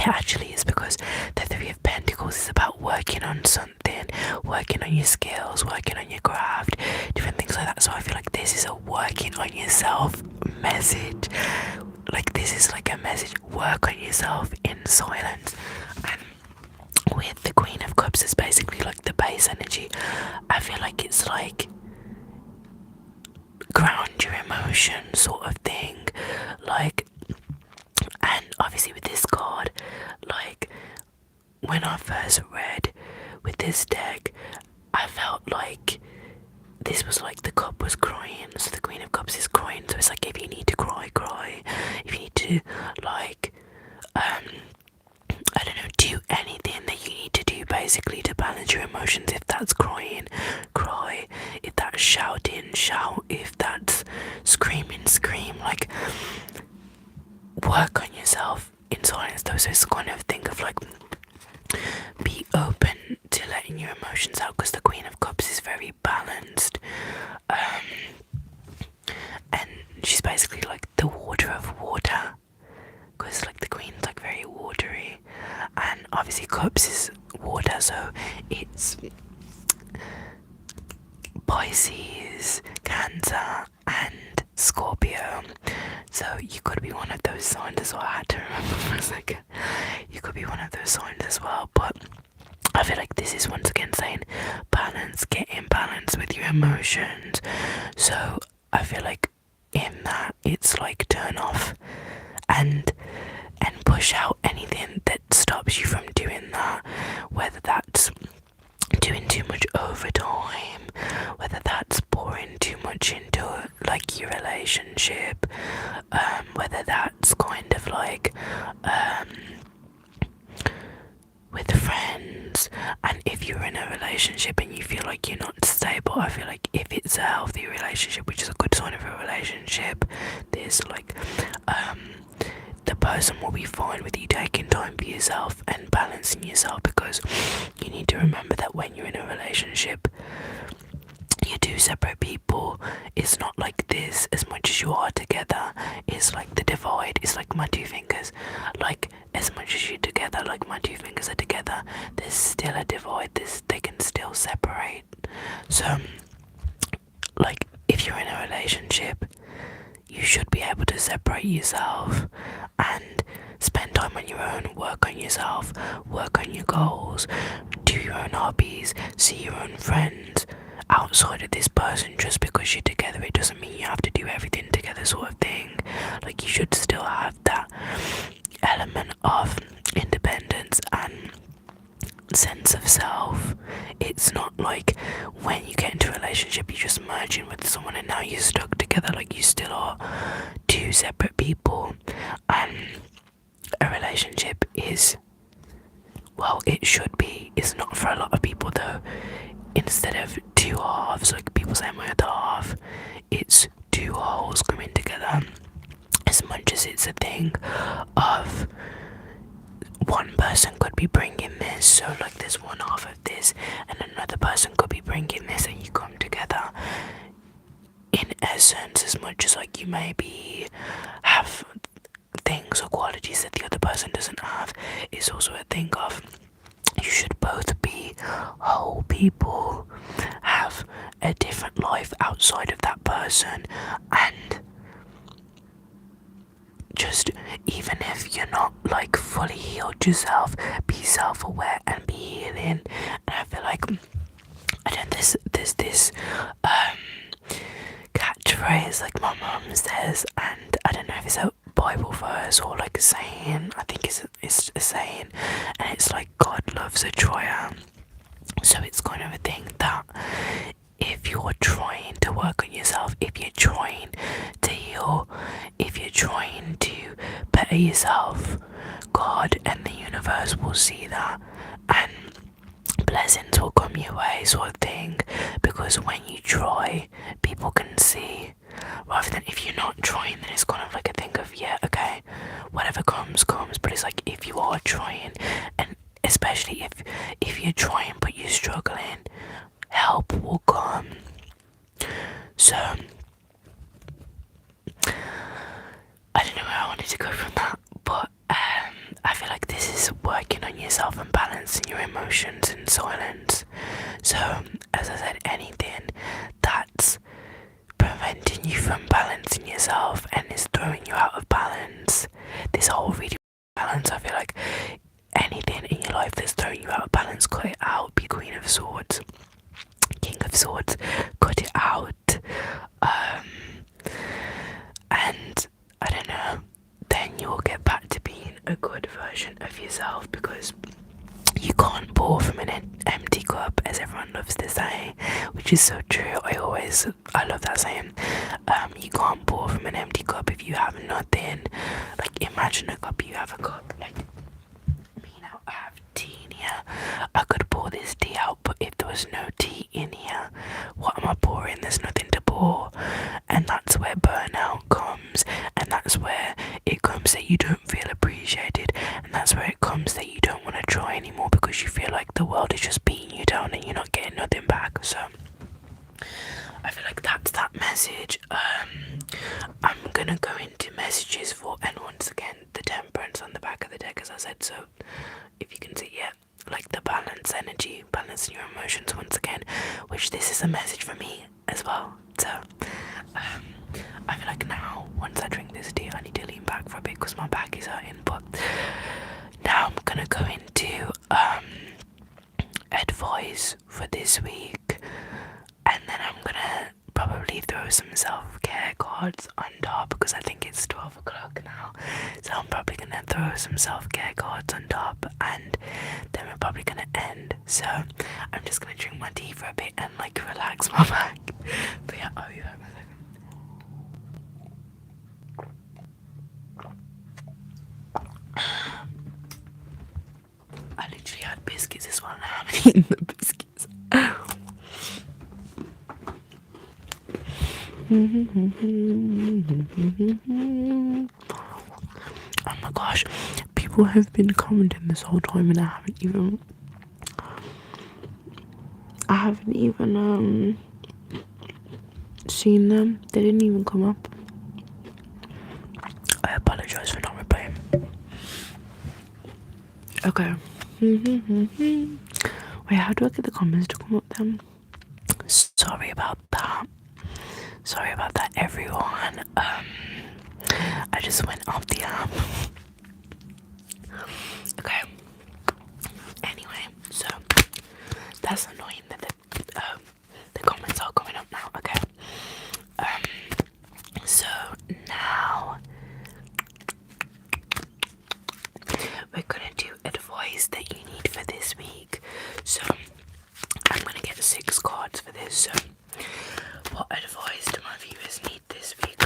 Speaker 1: actually is, because the Three of Pentacles is about working on something, working on your skills, working on your craft, different things like that. So I feel like this is a working on yourself message. Like, this is like a message, work on yourself in silence. And with the Queen of Cups is basically like the base energy. I feel like it's like ground your emotions sort of thing. Like, and obviously with this card, like, when I first read with this deck, I felt like this was like the cup was crying, so the Queen of Cups is crying. So it's like, if you need to cry, cry. If you need to, like, I don't know, do anything that you need to do basically to balance your emotions. If that's crying, cry. If that's shouting, shout. If that's screaming, scream. Like, work on yourself in silence though. So it's kind of thing of like, be open to letting your emotions out, because the Queen of Cups is very balanced, and she's basically like the water of water, because like the Queen's like very watery, and obviously Cups is water, so it's Pisces, Cancer, and Scorpio. So you could be one of those signs as well. I had to remember for a second. You could be one of those signs as well, but I feel like this is once again saying balance, get in balance with your emotions. So I feel like in that it's like turn off and push out anything that stops you from doing that, whether that's doing too much overtime, whether that's pouring too much into like your relationship, whether that's kind of like with friends. And if you're in a relationship and you feel like you're not stable, I feel like if it's a healthy relationship, which is a good sign of a relationship, there's like the person will be fine with you taking time for yourself and balancing yourself, because you need to remember that when you're in a relationship, you're two separate people. It's not like this as much as you are together. It's like the divide. It's like my two fingers. Like, as much as you're together, like my two fingers are together, there's still a divide. They can still separate. So, like, if you're in a relationship, you should be able to separate yourself and spend time on your own, work on yourself, work on your goals, do your own hobbies, see your own friends outside of this person. Just because you're together, it doesn't mean you have to do everything together, sort of thing. Like, you should still have that element of independence and sense of self. It's not like when you get into a relationship you just merge in with someone and now you're stuck together. Like, you still are two separate people, and a relationship is, well, it should be, it's not for a lot of people though. Instead of two halves, like people say I'm with a half, it's two wholes coming together. As much as it's a thing of one person could be bringing this, so like there's one half of this and another person could be bringing this, and you come together in essence. As much as like you maybe have things or qualities that the other person doesn't have, it's also a thing of you should both be whole people, have a different life outside of that person, and just, even if you're not like fully healed yourself, be self-aware and be healing. And I feel like, I don't, there's this catchphrase phrase like my mum says, and I don't know if it's a Bible verse or like a saying. I think it's a saying, and it's like God loves a trier. So it's kind of a thing that if you're trying to work on yourself, if you're trying to heal, if you're trying to better yourself, God and the universe will see that, and blessings will come your way, sort of thing. Because when you try, people can see, rather than if you're not trying, then it's kind of like a thing of, yeah, okay, whatever comes. But it's like if you are trying, and especially if you're trying but you're struggling, help will come. So I don't know where I wanted to go from that, but I feel like this is working on yourself and balancing your emotions in silence. So as I said, anything that's preventing you from balancing yourself and is throwing you out of balance, this whole video balance, I feel like anything in your life that's throwing you out of balance, cut it out. Be Queen of Swords, King of Swords, cut it out. And I don't know, then you'll get back to being a good version of yourself, because you can't pour from an empty cup, as everyone loves to say, which is so true. I love that saying. You can't pour from an empty cup if you have nothing. Like, imagine a cup, you have a cup, like me now, I have tea in here. I could pour this tea out, but if there was no tea in here, what am I pouring? There's nothing to pour. And that's where burnout comes, and that's where it comes that you don't feel appreciated, and that's where it comes that you don't want to try anymore, because you feel like the world is just beating you down and you're not getting nothing back. So I feel like that's that message. I'm gonna go into messages for, and once again, the temperance on the back of the deck, as I said. So if you can see, yeah, like the balance energy, balancing your emotions once again, which this is a message for me as well. So I feel like now, once I drink this tea, I need to lean back for a bit because my back is hurting. But now I'm gonna go into advice for this week, and then I'm gonna probably throw some self-care cards on top, because I think it's 12 o'clock now, so I'm probably gonna throw some self-care cards on top, and then we're probably gonna end. So I'm just gonna drink my tea for a bit and like relax my back. But yeah, I'll be back in a second. I literally had biscuits as well, and I haven't eaten the biscuits. Oh my gosh, people have been commenting this whole time, and I haven't even seen them. They didn't even come up. I apologize for not replying. Okay. Wait, how do I get the comments to come up then? Sorry about that, everyone. I just went off the app. Okay. Anyway, so that's annoying that the comments are coming up now. Okay. So now we're gonna do advice that you need for this week. So I'm gonna get 6 cards for this. So what advice do my viewers need this week?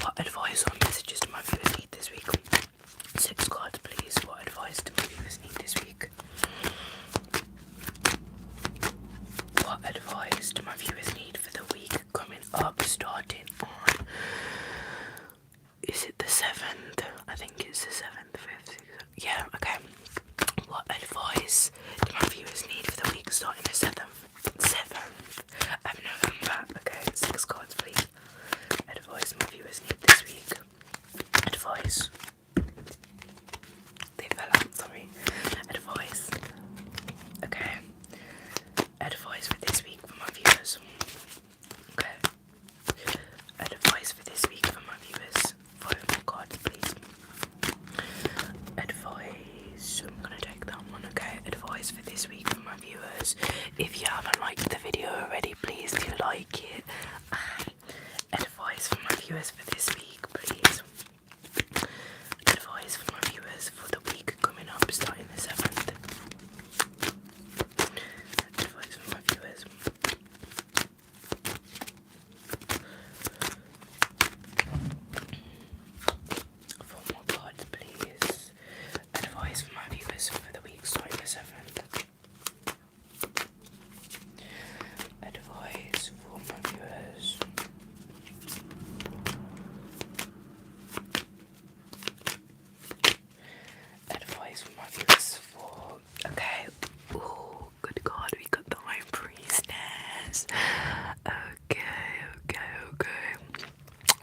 Speaker 1: What advice or messages do my viewers need this week? 6 cards, please. What advice do my viewers need this week?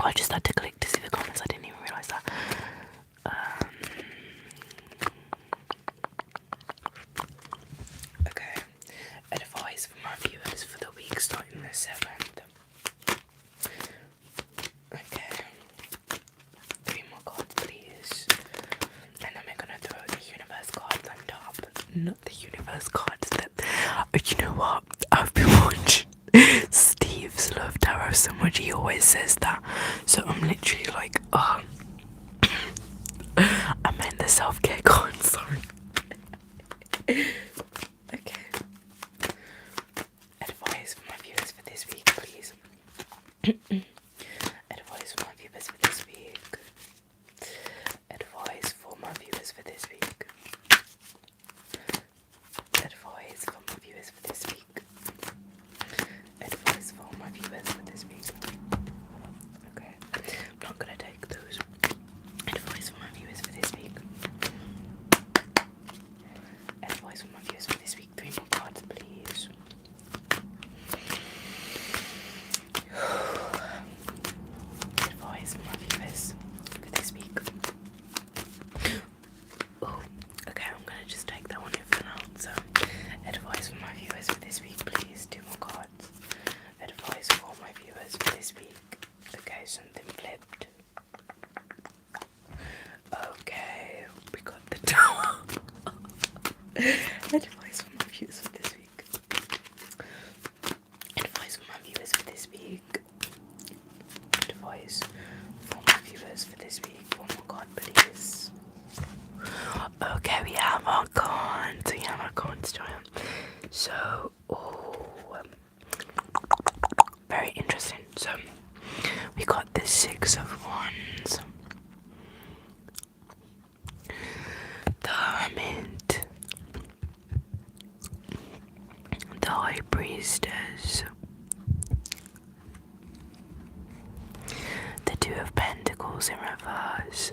Speaker 1: I just had to click to see the comments. I didn't even realise that. Okay. Advice for my viewers for the week starting the 7th. Okay. 3 more cards, please. And then we're gonna throw the universe cards on top. Not the universe cards that. You know what? I've been watching Steve's Love Tarot so much. He always says that. So I'm literally like, oh. I meant the self-care card, sorry. Okay. Advice for my viewers for this week, please. Advice for my viewers for this week. Advice for my viewers for this week. Advice for my viewers for this week. Advice for my viewers for this week. Okay. I'm not gonna take those. Advice for my viewers for this week. Advice for my viewers for this week. 3 more cards, please. Advice for my viewers for this week. Oh, okay, I'm gonna just take that one in for now. So, advice for my viewers for this week, please. 2 more cards. Advice for my viewers for this week. Okay, something flipped. Okay, we got the tower. Advice for my viewers for this week. Advice for my viewers for this week. Advice for my viewers for this week. 1 more card, please. Okay, we have our cards. We have our cards, Giant. So, very interesting. So, we got the 6 of Wands, the Hermit, the High Priestess, the 2 of Pentacles in reverse,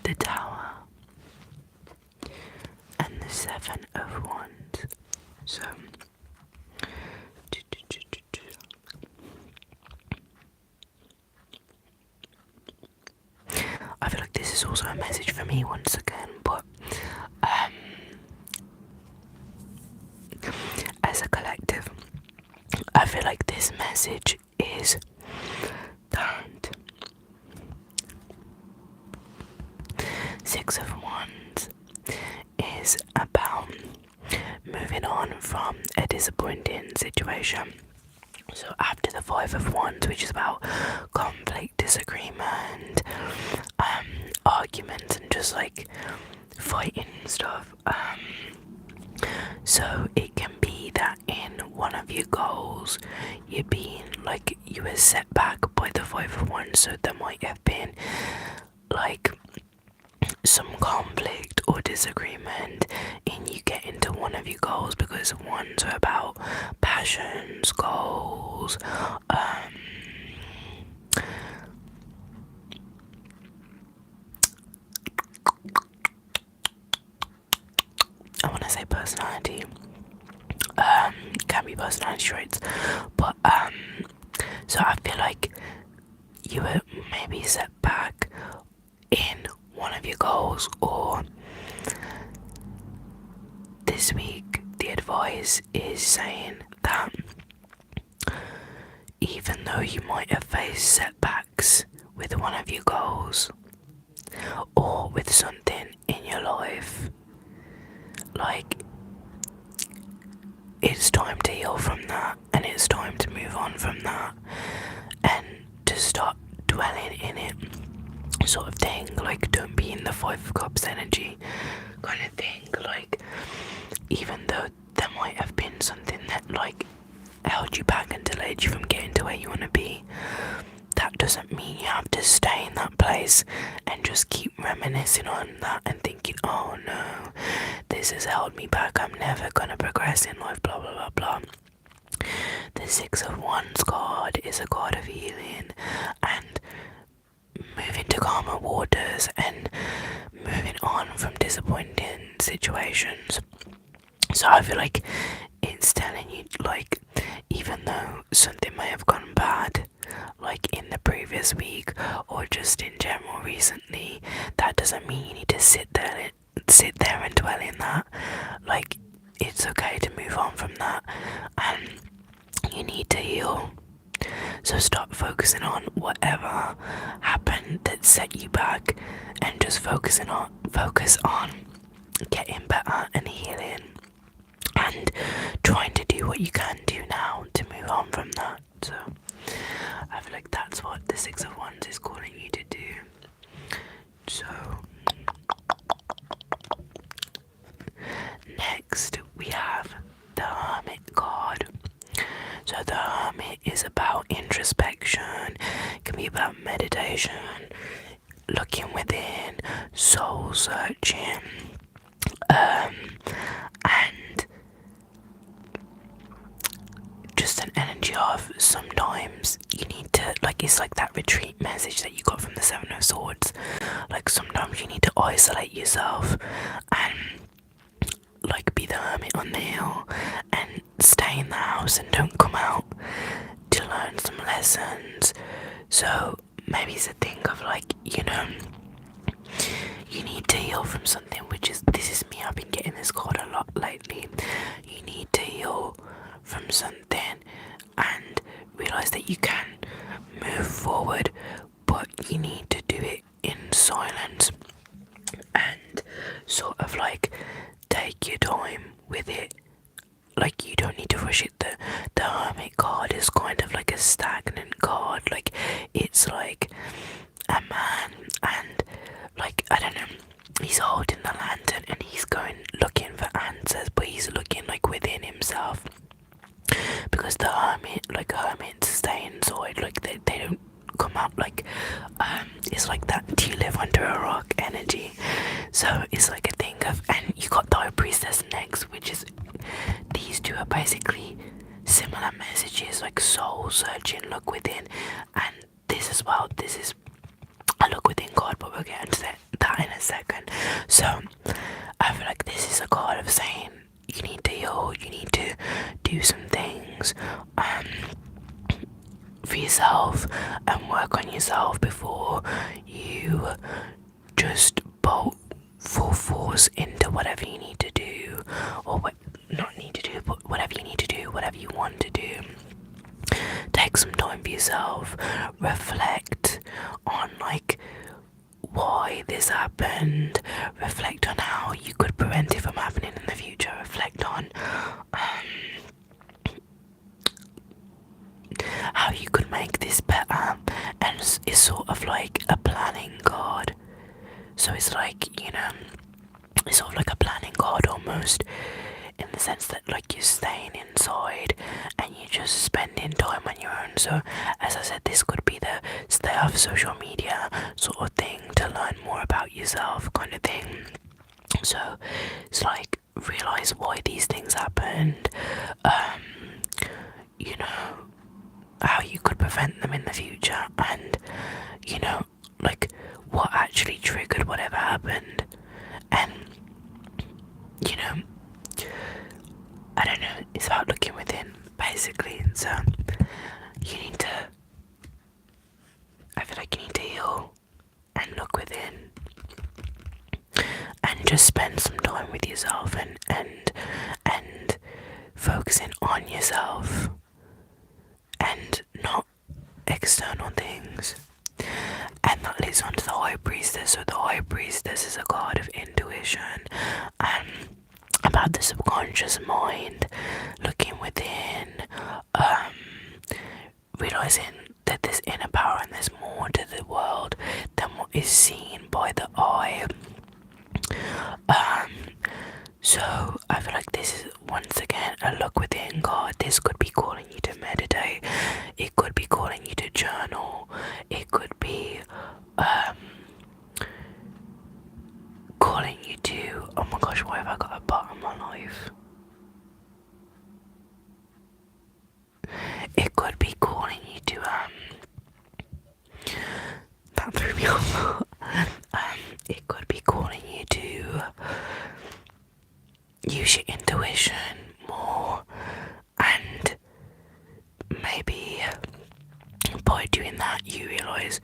Speaker 1: the Tower, and the 7 of Wands. So, I feel like this is also a message for me once again, but as a collective, I feel like this message is that 6 of Wands is about moving on from a disappointing situation. So after the 5 of Wands, which is about conflict, disagreement, arguments, and just like fighting and stuff, so it can be that in one of your goals you were set back by the 5 of Wands, so there might have been like some conflict or disagreement in you getting to one of your goals, because ones are about passions, goals, I want to say personality, can be personality traits, but so I feel like you were maybe set back in one of your goals, or this week the advice is saying that even though you might have faced setbacks with one of your goals or with something in your life, like, it's time to heal from that, and it's time to move on from that and to stop dwelling in it, sort of thing. Like, don't be in the 5 of Cups energy kind of thing. Like, even though there might have been something that like held you back and delayed you from getting to where you want to be, that doesn't mean you have to stay in that place and just keep reminiscing on that and thinking, oh no, this has held me back, I'm never gonna progress in life, blah blah blah blah. The 6 of Wands card is a card of healing and moving to calmer waters and moving on from disappointing situations. So I feel like it's telling you, like, even though something may have gone bad, like in this week or just in general recently, that doesn't mean you need to sit there and dwell in that. Like, it's okay to move on from that, and you need to heal. So stop focusing on whatever happened that set you back, and just focus on getting better and healing, and trying to do what you can do now to move on from that. So I feel like that's what the Six of Wands is calling you to do. So next we have the Hermit card. So the Hermit is about introspection, can be about meditation, looking within, soul searching, and just an energy of sometimes you need to, like, it's like that retreat message that you got from the Seven of Swords. Like, sometimes you need to isolate yourself and like be the hermit on the hill and stay in the house and don't come out to learn some lessons. So maybe it's a thing of like, you know, you need to heal from something, which is, this is me, I've been getting this card a lot lately. You need to heal from something and realise that you can move forward, but you need to do it in silence and sort of like take your time with it. Like, you don't need to rush it. The Hermit card is kind of like a stagnant card. Like, it's like a man and, like, I don't know, he's holding the lantern and he's going looking for answers, but he's looking like within himself, because the hermits stay inside. Like, they don't come out. Like, it's like that do you live under a rock energy. So it's like a thing of, and you got the High Priestess next, which is, these two are basically similar messages, like soul searching, look within, and this as well. This is a look within card, but we'll get into that in a second. So I feel like this is a card of saying you need to heal, you need to do some things for yourself and work on yourself before you just bolt full force into whatever you need to do, or what not need to do, but whatever you need to do, whatever you want to do. Take some time for yourself, reflect on like why this happened, reflect on how you could prevent it from happening in the future, reflect on how you could make this better, and it's sort of like a planning card. So it's like, you know, it's sort of like a planning card almost, in the sense that like you're staying inside and you're just spending time on your own. So as I said, this could be the stay off social media sort of thing, to learn more about yourself kind of thing. So it's like, realize why these things happened, you know, how you could prevent them in the future, and you know, like what actually triggered whatever happened. And you know, I don't know, it's about looking within basically. So you need to, I feel like you need to heal and look within and just spend some time with yourself and focusing on yourself and not external things. And that leads on to the High Priestess. So the High Priestess is a card of intuition and about the subconscious mind, looking within, realizing that there's inner power and there's more to the world than what is seen by the eye. So I feel like this is once again a look within card. This could be calling you to meditate, it could be calling you to journal, it could be calling you to, oh my gosh, why have I got a bot in my life? It could be calling you to that threw me off. It could be calling you to use your intuition more, and maybe by by doing that, you realise,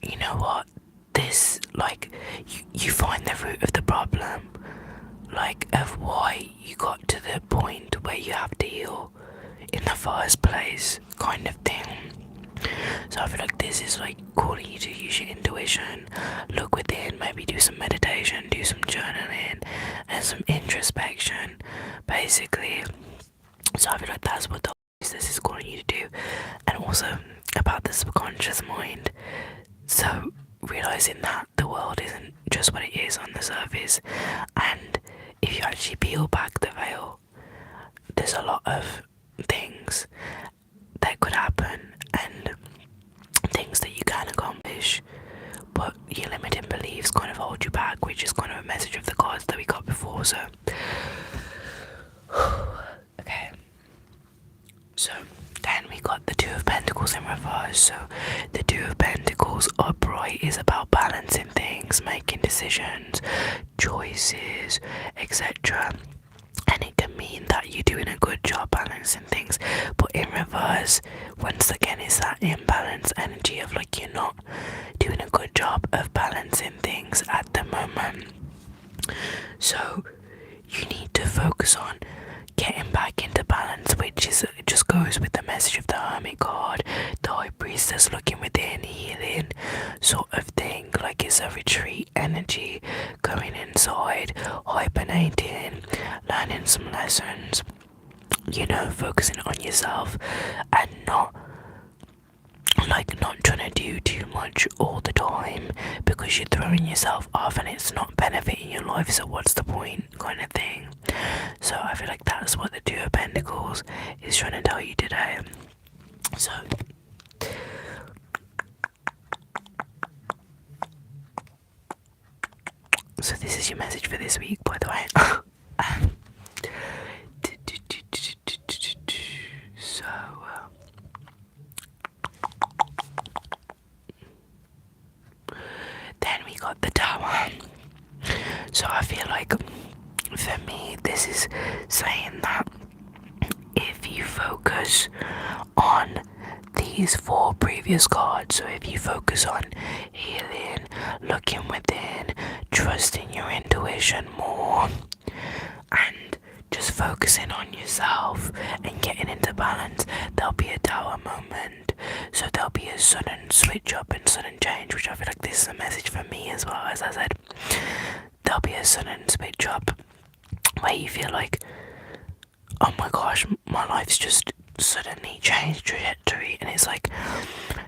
Speaker 1: you know what, this, like, you find the root of the problem, like, of why you got to the point where you have to heal in the first place, kind of thing. So I feel like this is like calling you to use your intuition, look within, maybe do some meditation, do some journaling, and some introspection, basically. So I feel like that's what this is calling you to do. And also about the subconscious mind. So realizing that the world isn't just what it is on the surface, and if you actually peel back the veil, there's a lot of things that could happen and things that you can accomplish, but your limiting beliefs kind of hold you back, which is kind of a message of the cards that we got before. So okay, so then we got the Two of Pentacles in reverse. So the Two of Pentacles upright is about balancing things, making decisions, choices, etc. And it can mean that you're doing a good job balancing things, but in reverse, once again, is that imbalance energy of like you're not doing a good job of balancing things at the moment. So you need to focus on getting back into balance, which is just goes with the message of the Hermit card, the High Priestess, looking within, healing sort of thing. Like it's a retreat energy, going inside, hibernating, learning some lessons, you know, focusing on yourself and not trying to do too much all the time, because you're throwing yourself off and it's not benefiting your life, so what's the point, kind of thing. So I feel like that's what the Two of Pentacles is trying to tell you today. So this is your message for this week, by the way. So then we got the Tower. So I feel like for me this is saying that if you focus on these four previous cards, so if you focus on healing, looking within, trusting your intuition more, and just focusing on yourself and getting into balance, there'll be a Tower moment. So there'll be a sudden switch up and sudden change, which I feel like this is a message for me as well. As I said, there'll be a sudden switch up where you feel like, oh my gosh, my life's just suddenly changed trajectory. And it's like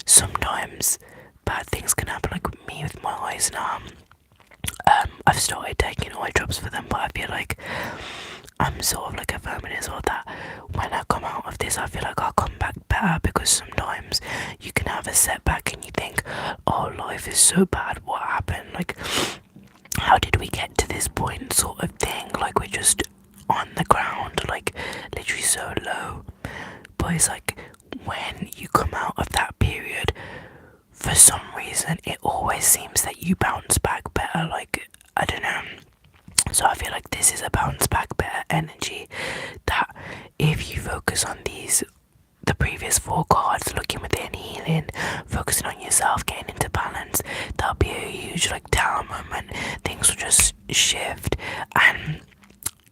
Speaker 1: sometimes bad things can happen, like with me with my eyes now. I've started taking eye drops for them, but I feel like I'm sort of like affirming as well that when I come out of this, I feel like I'll come back better, because sometimes you can have a setback and you think, oh, life is so bad, what happened, like how did we get to this point, sort of thing, like we're just on the ground, like literally so low. But it's like when you come out of that period, for some reason it always seems that you bounce back better, like I don't know. So I feel like this is a bounce back better energy, that if you focus on the previous four cards, looking within, healing, focusing on yourself, getting into balance, that'll be a huge like Tower moment. Things will just shift and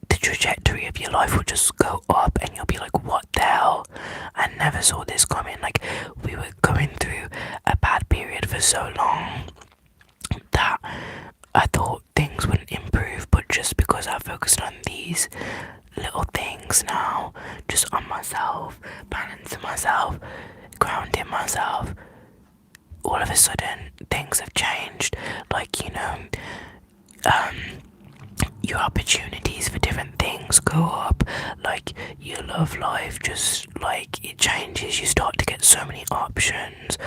Speaker 1: the trajectory of your life will just go up, and you'll be like, what the hell, I never saw this coming. Like we were going through a bad period for so long that I thought things wouldn't improve, but just because I focused on these little things now, just on myself, balancing myself, grounding myself, all of a sudden things have changed. Like, you know, your opportunities for different things go up, like your love life just like it changes, you start to get so many options,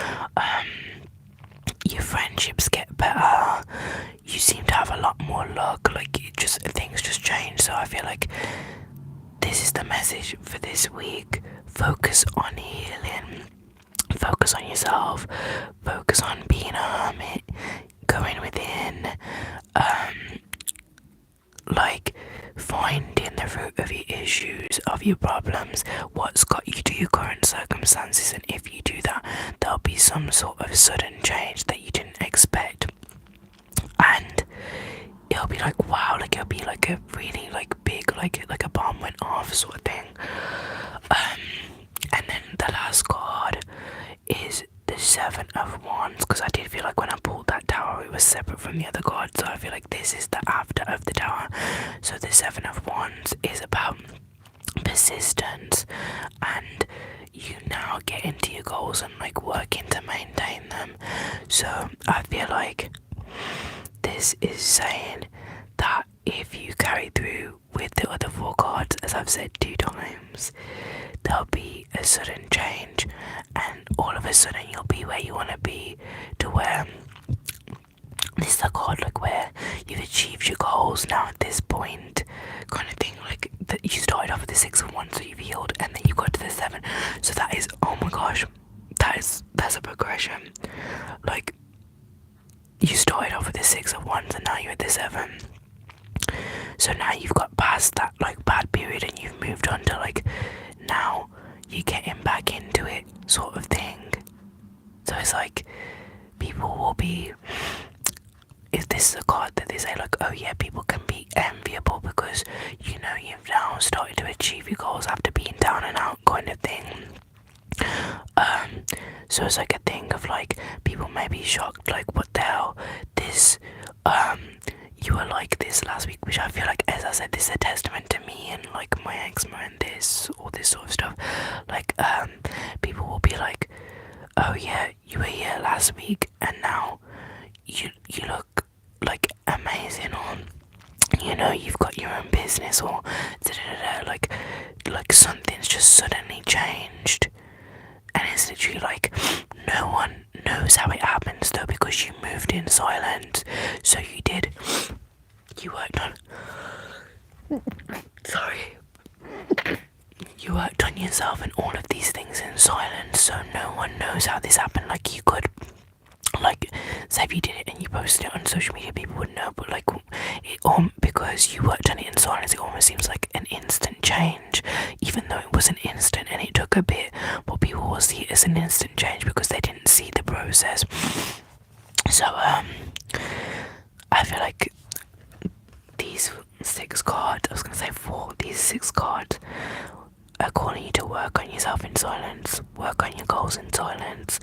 Speaker 1: your friendships get better, you seem to have a lot more luck, like things just change. So I feel like this is the message for this week. Focus on healing, focus on yourself, focus on being a hermit, going within, like finding the root of your issues, of your problems, what's got you to your current circumstances, and if you do that, some sort of sudden change that you didn't expect, and it'll be like wow, like it'll be like a really like big like a bomb went off sort of thing. And then the last card is the Seven of Wands, because I did feel like when I pulled that tower it was separate from the other cards, so I feel like this is the after of the tower. So the Seven of Wands is about persistence, and you now get into your goals and like working to maintain them. So I feel like this is saying that if you carry through with the other four cards, as I've said 2 times, there'll be a sudden change, and all of a sudden you'll be where you want to be, to where this is a card like where you've achieved your goals now at this point, kind of thing. Like that you started off with the 6 of Wands, so you've healed, and then you got to the 7. So that is, oh my gosh, that's a progression. Like you started off with the 6 of Wands and now you're at the 7. So now you've got past that like bad period and you've moved on to like now you're getting back into it sort of thing. So it's like people will be, if this is a card that they say like, oh yeah, people can be enviable because you know you've now started to achieve your goals after being down and out kind of thing. So it's like a thing of like people may be shocked like what the hell, this you were like this last week, which I feel like, as I said, this is a testament to me and like my eczema and this, all this sort of stuff. Like people will be like, oh yeah, you were here last week and now you look like amazing, or you know you've got your own business, or like something's just suddenly changed. And it's literally like no one knows how it happens though, because you moved in silence. So you worked on you worked on yourself and all of these things in silence, so no one knows how this happened. Like you could, like, say if you did it and you posted it on social media, people would know, but like it, because you worked on it in silence, it almost seems like an instant change, even though it wasn't instant and it took a bit, but people will see it as an instant change because they didn't see the process. So I feel like these 6 cards, I was gonna say 4, these 6 cards are calling you to work on yourself in silence, work on your goals in silence,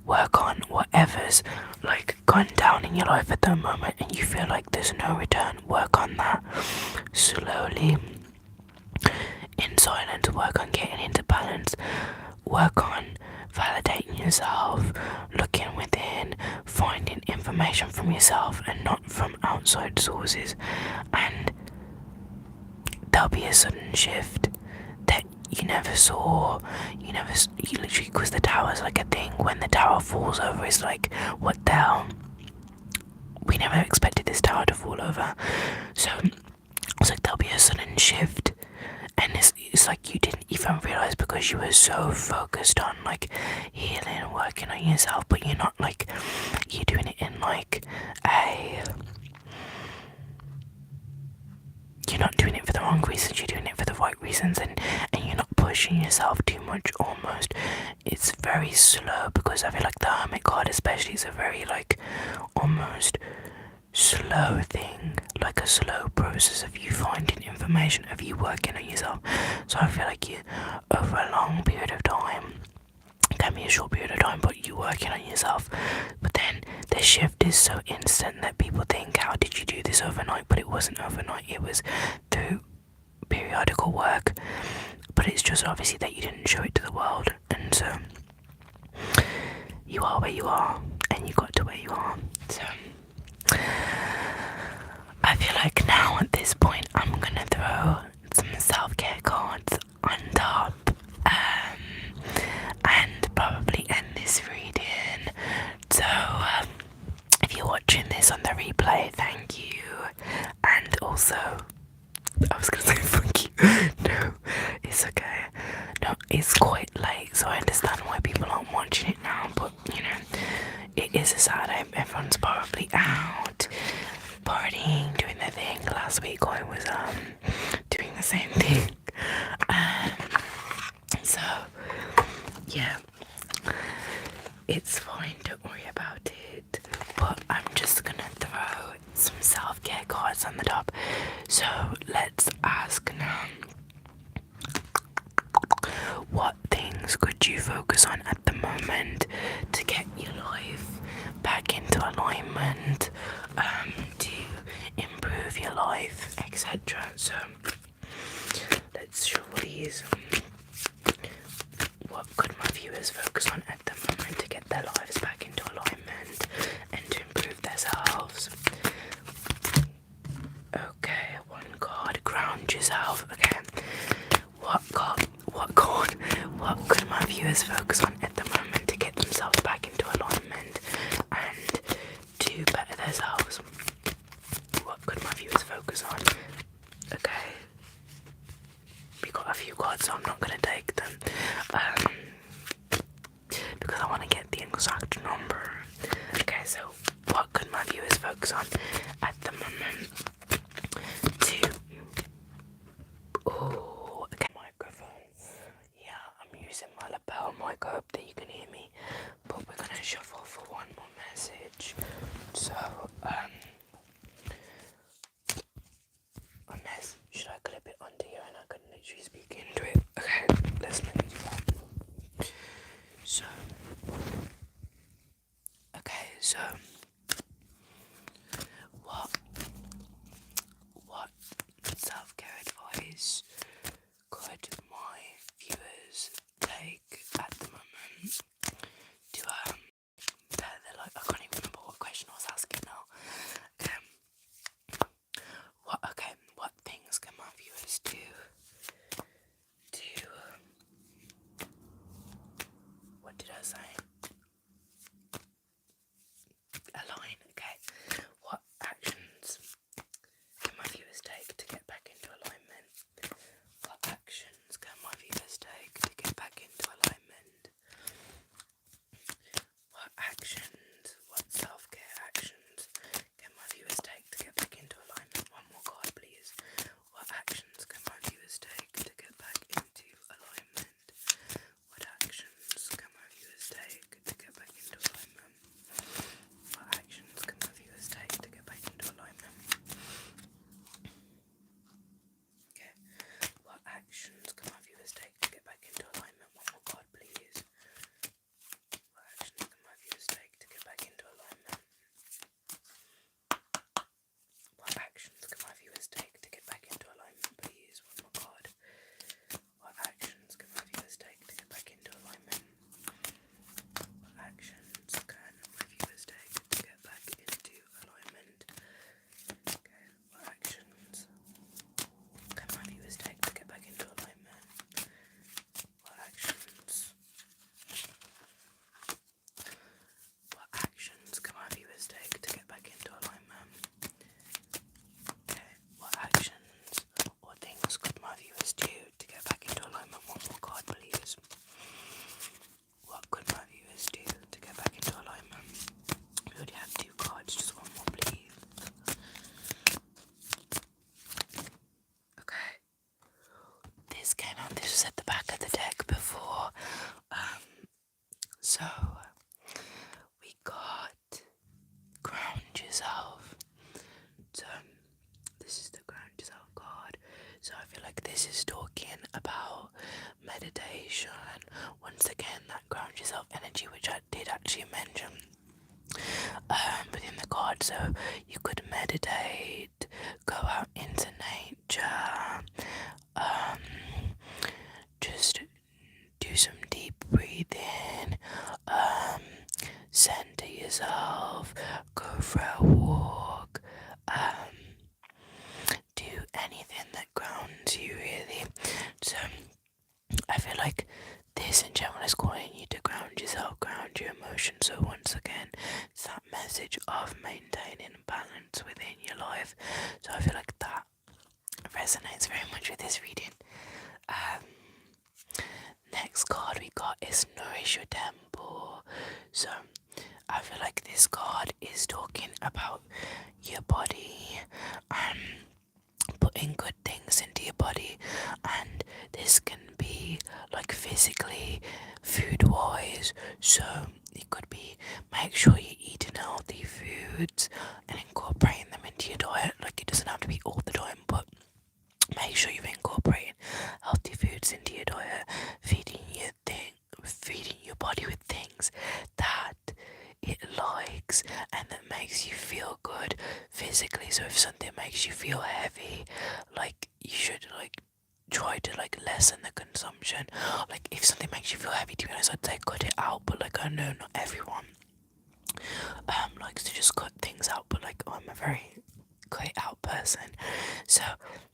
Speaker 1: work on whatever's like gone down in your life at the moment and you feel like there's no return. Work on that slowly in silence, work on getting into balance, work on validating yourself, looking within, finding information from yourself and not from outside sources, and there'll be a sudden shift that you never saw. You literally, because the tower's like a thing, when the tower falls over, it's like, what the hell, we never expected this tower to fall over. So it's like there'll be a sudden shift, and it's like you didn't even realize because you were so focused on like healing and working on yourself, but you're not like, you're doing it in like you're not doing it for the wrong reasons, you're doing it for the right reasons, and you're not pushing yourself too much almost. It's very slow, because I feel like the Hermit card especially is a very like almost slow thing, like a slow process of you finding information, of you working on yourself. So I feel like you, over a long period of time, it can be a short period of time, but you working on yourself, but then the shift is so instant that people think, how did you do this overnight? But it wasn't overnight, it was through periodical work, but it's just obviously that you didn't show it to the world, and so you are where you are and you got to where you are. So I feel like now at this point I'm gonna throw some self-care cards on top, and probably end this reading. So if you're watching this on the replay, thank you, and also I was gonna say fuck you. No, it's okay. No, it's quite late, so I understand why people aren't watching it now, but you know, it is a Saturday, everyone's probably out partying, doing their thing. Last week I was doing the same thing. So yeah, It's fine, don't worry about it. But I'm just gonna throw some self-care cards on the top. So let's ask now. What things could you focus on at the moment to get your life back into alignment, to improve your life, etc. So let's show these. What could my viewers focus on at the moment to get their lives back into alignment and to improve themselves? Okay, one card, ground yourself. Okay, what could my viewers focus on at the moment to get themselves back into alignment and to better themselves? What could my viewers focus on? Okay, we got a few cards, so I'm not gonna take them because I want to get the exact number. Okay, so what could my viewers focus on at the moment to okay, microphone. Yeah, I'm using my lapel mic. I hope that you can hear me. But we're gonna shuffle for one more message. So, unless should I clip it onto here and I can literally speak into it? Okay, let's do that. So, okay, so what self-care advice could my viewers take at the moment to they're like, I can't even remember what question I was asking now. What things can my viewers do to what did I say? Align, okay. What actions can my viewers take to get back into alignment? What actions can my viewers take to get back into alignment? What self-care actions can my viewers take to get back into alignment? One more card, please. What actions can my viewers take to get back into alignment? What actions can my viewers take to get back into alignment? What actions can my viewers take to get back into alignment? Okay. What actions can my viewers take to get back into alignment? One more card, please. What actions can my viewers take to get back into alignment? What actions can my viewers take to get back into alignment, please? One more card. What actions can my viewers take to get back into alignment? What actions can my viewers take to get back into alignment? Okay, what actions can my viewers take to get back into alignment? What actions? What actions can my viewers take to get back into alignment? Okay, what actions or things could my viewers do to get back into alignment? One more card, please. What could my viewers do to get back into alignment? We already have two cards, just one more, please. Okay. This came out, this was at the back of the deck before. So we got ground yourself. So this is the ground yourself card. So I feel like this is talking about meditation. Once again, that ground yourself energy, which I did actually mention within the card. So you could meditate, go out into nature, just do some deep breathing, center yourself, go for a walk, do anything that grounds you, really. So I feel like this in general is calling you to ground yourself, ground your emotions. So once again, it's that message of maintaining balance within your life. So I feel like that resonates very much with this reading. Next card we got is Nourish Your Temple. So I feel like this card is talking about your body and putting good things into your body, and this can be like physically, food wise. So you could be make sure you're eating healthy foods and incorporating them into your diet. Like, it doesn't have to be all the time, but make sure you're incorporating healthy foods into your diet, feeding your body with things that it likes and that makes you feel good physically. So if something makes you feel heavy, like, you should like try to like lessen the consumption. Like, if something makes you feel heavy, to be honest, I'd say cut it out. But like, I know not everyone likes to just cut things out, but like, I'm a very cut it out person. So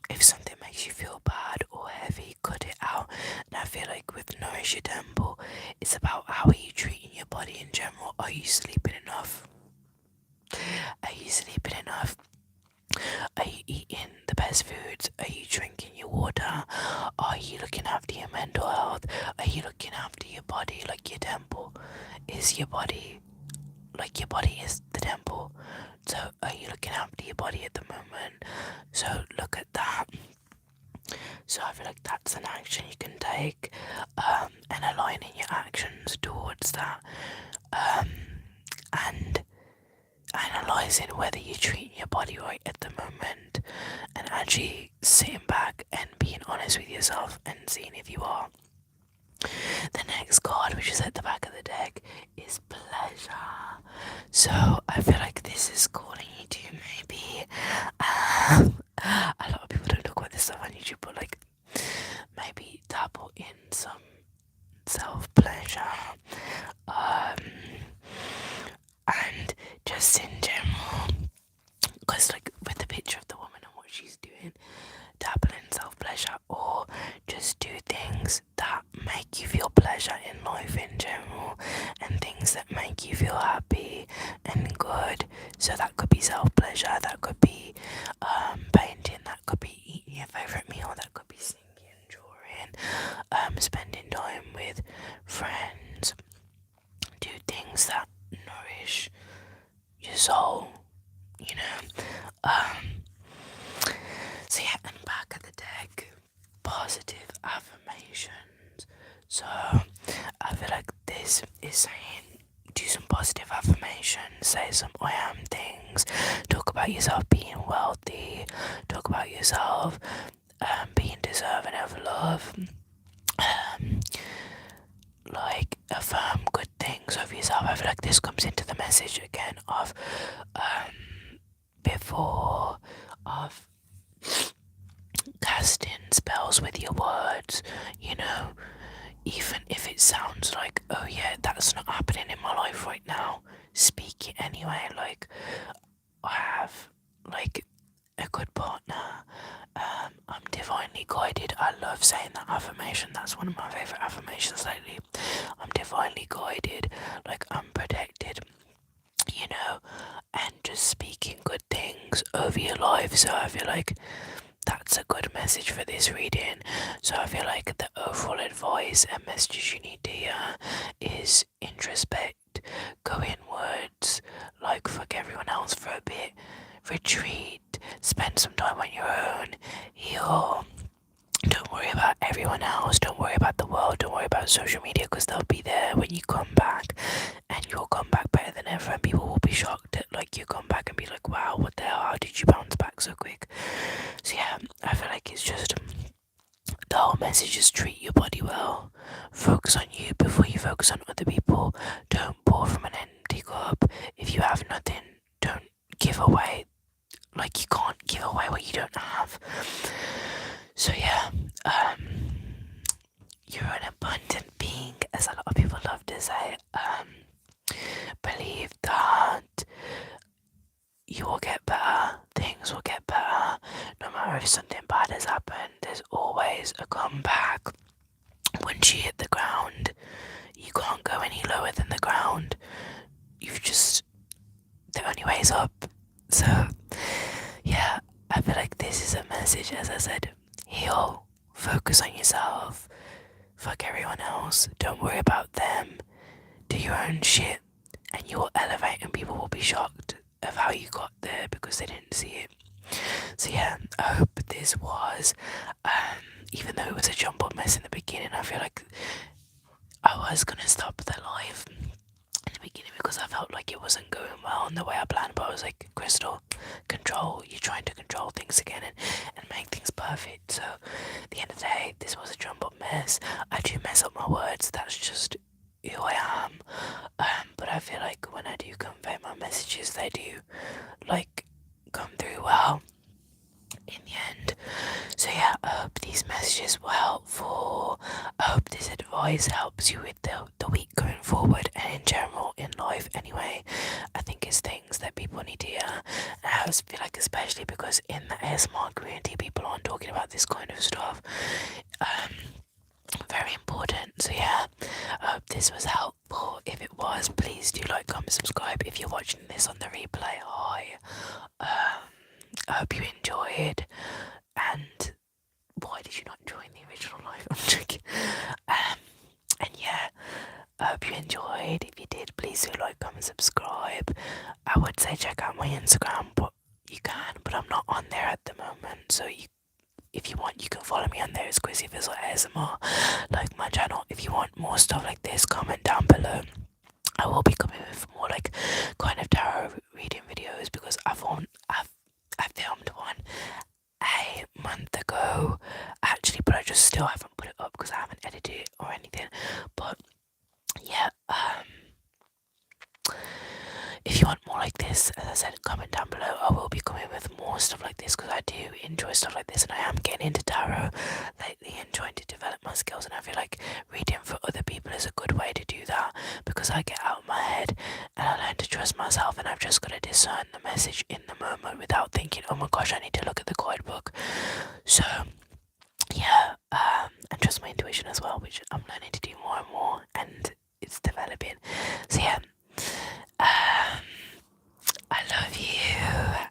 Speaker 1: if something makes you feel bad or heavy, cut it out. And I feel like with Nourish Your Temple, it's about how are you treating your body in general. Are you sleeping enough? Are you sleeping enough? Are you eating the best foods? Are you drinking your water? Are you looking after your mental health? Are you looking after your body? Like, your temple is your body. Like, your body is the temple. So are you looking after your body at the moment? So look at that. So I feel like that's an action you can take, and aligning your actions towards that, and analysing whether you're treating your body right at the moment, and actually sitting back and being honest with yourself and seeing if you are. The next card, which is at the back of the deck, is pleasure. So I feel like this is calling you to maybe a lot of people don't talk about this stuff on YouTube, but like, maybe dabble in some self-pleasure, and just in general, because like with the picture of the woman and what she's doing, dabble in self-pleasure, or just do things that make you feel pleasure in life in general, and things that make you feel happy and good. So that could be self-pleasure, that could be painting, that could be eating your favourite meal, that could be singing, drawing, spending time with friends. Do things that nourish your soul, you know. So yeah, and back at the deck, positive affirmations. So I feel like this is saying, do some positive affirmations, say some I am things, talk about yourself being wealthy, talk about yourself being deserving of love, like affirm good things of yourself. I feel like this comes into the message again of before of casting spells with your words, you know, even if it sounds like, oh yeah, that's not happening in my life right now, speak it anyway. Like, I have like a good partner, I'm divinely guided. I love saying that affirmation. That's one of my favourite affirmations lately. I'm divinely guided, like I'm protected, you know, and just speaking good things over your life. So I feel like that's a good message for this reading. So I feel like the overall advice and messages you need to hear is introspect, go inwards, like fuck everyone else for a bit, retreat, spend some time on your own, heal. Don't worry about everyone else, don't worry about the world, don't worry about social media, because they'll be there when you come back, and you'll come back better than ever, and people will be shocked at like you come back and be like, wow, what the hell, how did you bounce back so quick? So yeah, I feel like it's just, the whole message is treat your body well, focus on you before you focus on other people, don't pour from an empty cup. If you have nothing, don't give away, like you can't give away what you don't have. So yeah, you're an abundant being, as a lot of people love to say. Believe that you will get better, things will get better. No matter if something bad has happened, there's always a comeback. Once you hit the ground, you can't go any lower than the ground. You've just, the only way is up. So yeah, I feel like this is a message, as I said, heal, focus on yourself, fuck everyone else, don't worry about them, do your own shit, and you will elevate, and people will be shocked of how you got there because they didn't see it. So yeah, I hope this was, even though it was a jump up mess in the beginning, I feel like I was gonna stop the live in the because I felt like it wasn't going well in the way I planned. But I was like, Krystle, control. You're trying to control things again and make things perfect. So at the end of the day, this was a jump up mess. I do mess up my words. That's just who I am. But I feel like when I do convey my messages, they do like come through well in the end. So yeah, I hope these messages were helpful. I hope this advice helps you with the week going forward and in general in life anyway. I think it's things that people need to hear. And I feel like especially because in the ASMR community people aren't talking about this kind of stuff. Very important. So yeah, I hope this was helpful. If it was, please do like, comment, subscribe. If you're watching this on the replay, hi. I hope you enjoyed. And why did you not join the original live? I'm joking. And yeah, I hope you enjoyed. If you did, please do like, comment, subscribe. I would say check out my Instagram, but you can, but I'm not on there at the moment. So if you want, you can follow me on there. It's Fizzlers ASMR, like my channel. If you want more stuff like this, comment down below. I will be coming with more like kind of tarot reading videos because I filmed one a month ago actually, but I just still haven't put it up because I haven't edited it or anything. But yeah, if you want more like this, as I said, comment down below. I will be coming with more stuff like this because I do enjoy stuff like this, and I am getting into tarot lately and trying to develop my skills. And I feel like reading for other people is a good way to do that because I get out of my head and I learn to trust myself. And I've just got to discern the message in the moment without thinking, oh my gosh, I need to look at the guidebook. So yeah, and trust my intuition as well, which I'm learning to do more and more, and it's developing. So yeah. I love you.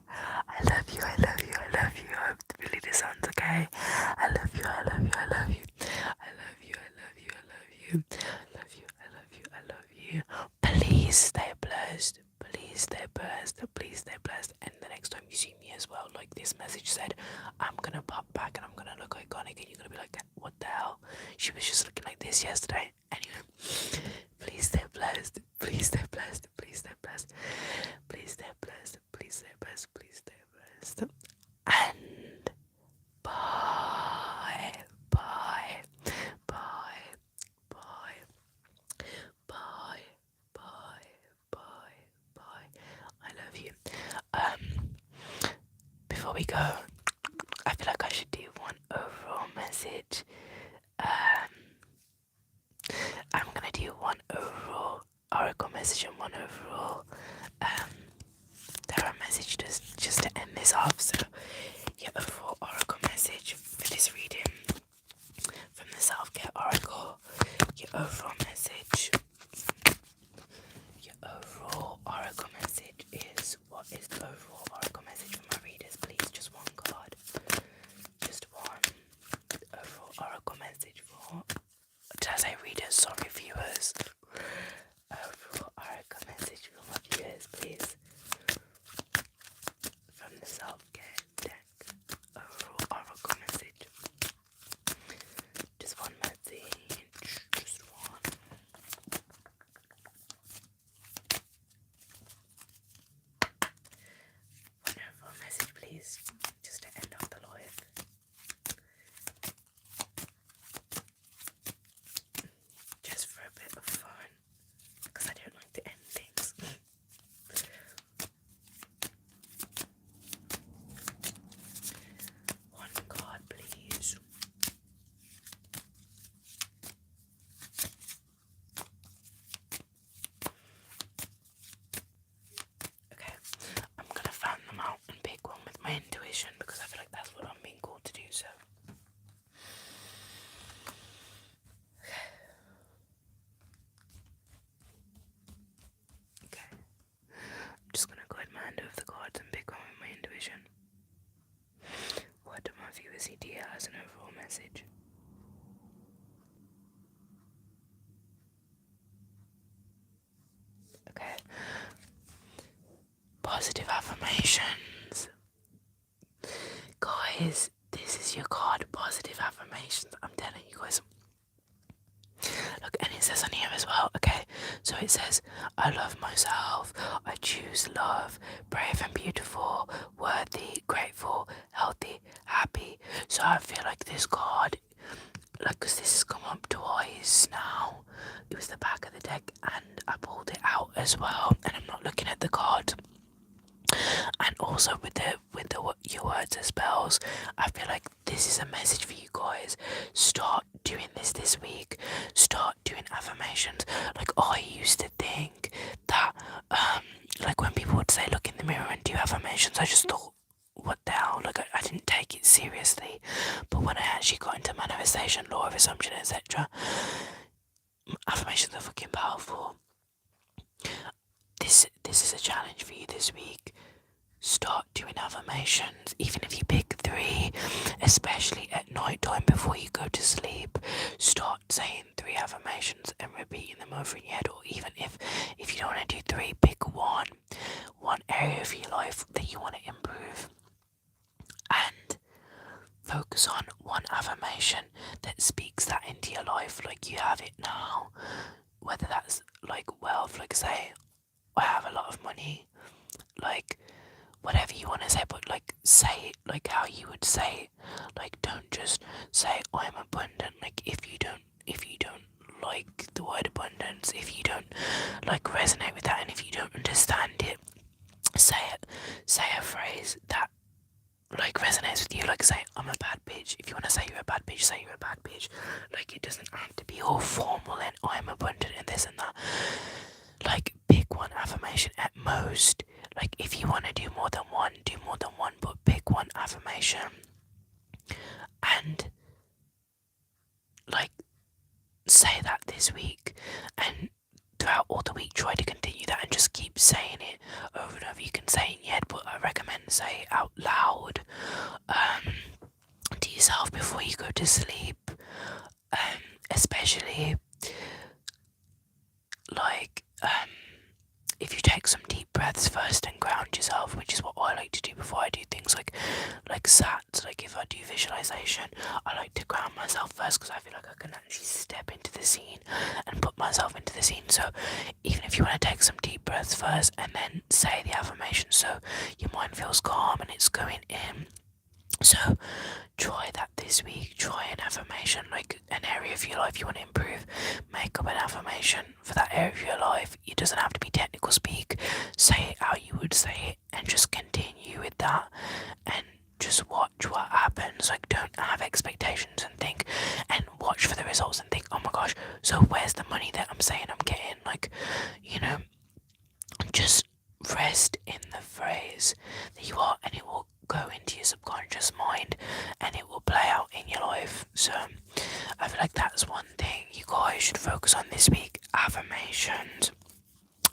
Speaker 1: I love you. I love you. I love you. I hope really this sounds okay. I love you. I love you. I love you. I love you. I love you. I love you. I love you. I love you. I love you. Please stay blessed. Please stay blessed. Please stay blessed. And the next time you see me as well, like this message said, I'm gonna pop back and I'm gonna look iconic, and you're gonna be like, what the hell? She was just looking like this yesterday. Anyway, please stay blessed. Please stay blessed. Please stay blessed. Please stay blessed. Please stay blessed. Please stay blessed. And bye. Bye. Bye. Bye. Bye. Bye. Bye. Bye. I love you. Before we go, I feel like I should do one overall message. I'm gonna do one overall oracle message and one overall tarot message just to end this off. So your overall oracle message for this reading from the self-care oracle. Your overall message. Your overall oracle message is, what is the overall oracle message for my readers? Please, just one card. Just one overall oracle message for, did I say readers? Sorry, viewers. Overall oracle message for my viewers, please. From the self-care deck. Overall oracle message. Just one message. Just one. One overall message, please. Just to end off the live. Just for a bit of fun, because I don't like to end things. One card, please. Okay, I'm gonna fan them out and pick one with my intuition because I feel like that's what I'm being called to do, so. Okay, I'm just gonna go ahead and hand over the cards and pick one with my intuition. What do my viewers need to hear as an overall message? Okay. Positive affirmations. Guys, this is your card, positive affirmations. I'm telling you guys. Look, and it says on here as well, okay? So it says, I love myself, I choose love, brave and beautiful, worthy, grateful, healthy, happy. So I feel like this card, like, because this has come up twice now. It was the back of the deck and I pulled it out as well, and I'm not looking at the cards. And also with the your words and spells, I feel like this is a message for you guys. Start doing this week. Start doing affirmations. Like, I used to think that like when people would say look in the mirror and do affirmations, I just thought, what the hell? Like, I didn't take it seriously. But when I actually got into manifestation, law of assumption, etc., affirmations are fucking powerful. This is a challenge for you this week. Start doing affirmations, even if you pick 3, especially at night time before you go to sleep. Start saying 3 affirmations and repeating them over in your head, or even if you don't want to do 3, pick one area of your life that you want to improve, and focus on one affirmation that speaks that into your life like you have it now. Whether that's like wealth, like say, I have a lot of money, like whatever you want to say, but like say it like how you would say it. Like, don't just say I'm abundant. Like, if you don't like the word abundance, if you don't like resonate with that, and if you don't understand it, say a phrase that like resonates with you. Like, say I'm a bad bitch. If you want to say you're a bad bitch, say you're a bad bitch. Like, it doesn't have to be all formal and I'm abundant and this and that. Like, pick one affirmation at most. Like, if you want to do more than one, but pick one affirmation. And, like, say that this week. And throughout all the week, try to continue that and just keep saying it over and over. You can say it in your head, but I recommend say it out loud to yourself before you go to sleep. Especially, like, if you take some deep breaths first and ground yourself, which is what I like to do before I do things like SATs. Like, if I do visualization, I like to ground myself first because I feel like I can actually step into the scene and put myself into the scene. So even if you want to take some deep breaths first and then say the affirmation so your mind feels calm and it's going in. So try that this week. Try an affirmation, like an area of your life you want to improve. Make up an affirmation for that area of your life. It doesn't have to be technical speak. Say it how you would say it and just continue with that and just watch what happens. Like, don't have expectations and think, and watch for the results and think, oh my gosh, so where's the money that I'm saying I'm getting? Like, you know, just rest in the phrase that you are, and it will go into your subconscious mind and it will play out in your life. So I feel like that's one thing you guys should focus on this week: affirmations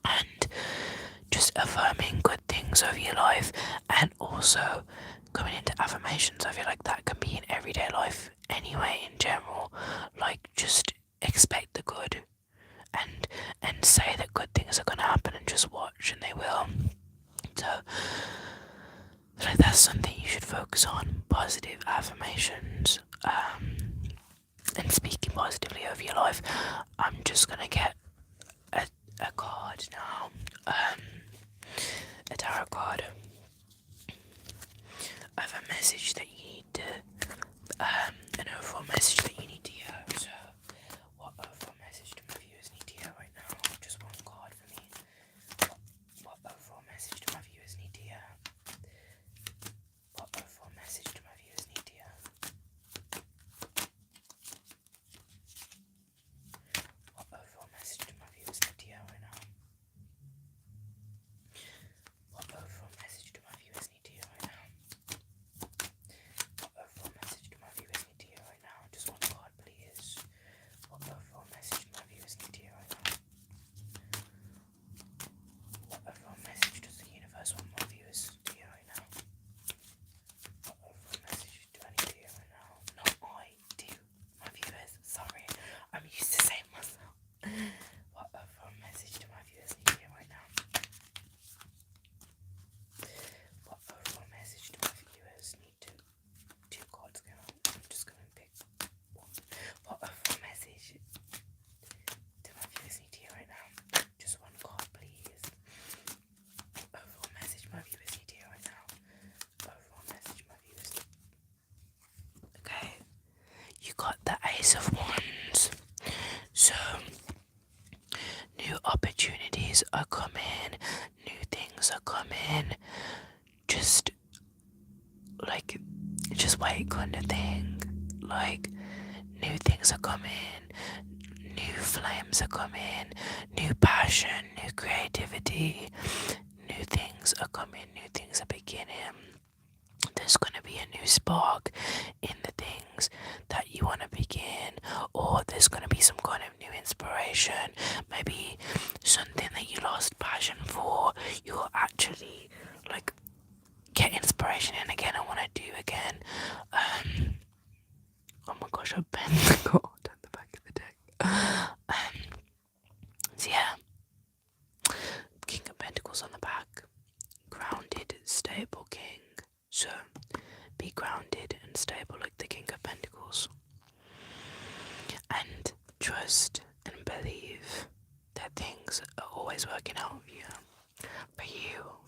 Speaker 1: and just affirming good things over your life. And also going into affirmations, I feel like that can be in everyday life anyway, in general. Like, just expect the good and say that good things are gonna happen and just watch and they will. So like, that's something you should focus on: positive affirmations, and speaking positively over your life. I'm just gonna get a card now, a tarot card of a message that you need to, an overall message that you need to hear. So what overall message do my viewers need to hear right now? Just one card for me. What overall message do my viewers need to hear? What overall message do my viewers need to hear? What overall message do my viewers need to hear right now? What overall message do my viewers need to hear right now? What overall message do my viewers need to hear right now? Just one Ace of Wands. So, new opportunities are coming, new things are coming. Just like, just wait, kind of thing. Like, new things are coming, new flames are coming, new passion, new creativity, new things are coming, new things are beginning. There's going to be a new spark in the things that you want to begin, or there's going to be some kind of new inspiration, maybe something that you lost passion for, you'll actually like get inspiration in again and want to do again. Oh my gosh, I bent the card at the back of the deck. So yeah, King of Pentacles on the back, grounded, stable king. So be grounded and stable like the King of Pentacles, and trust and believe that things are always working out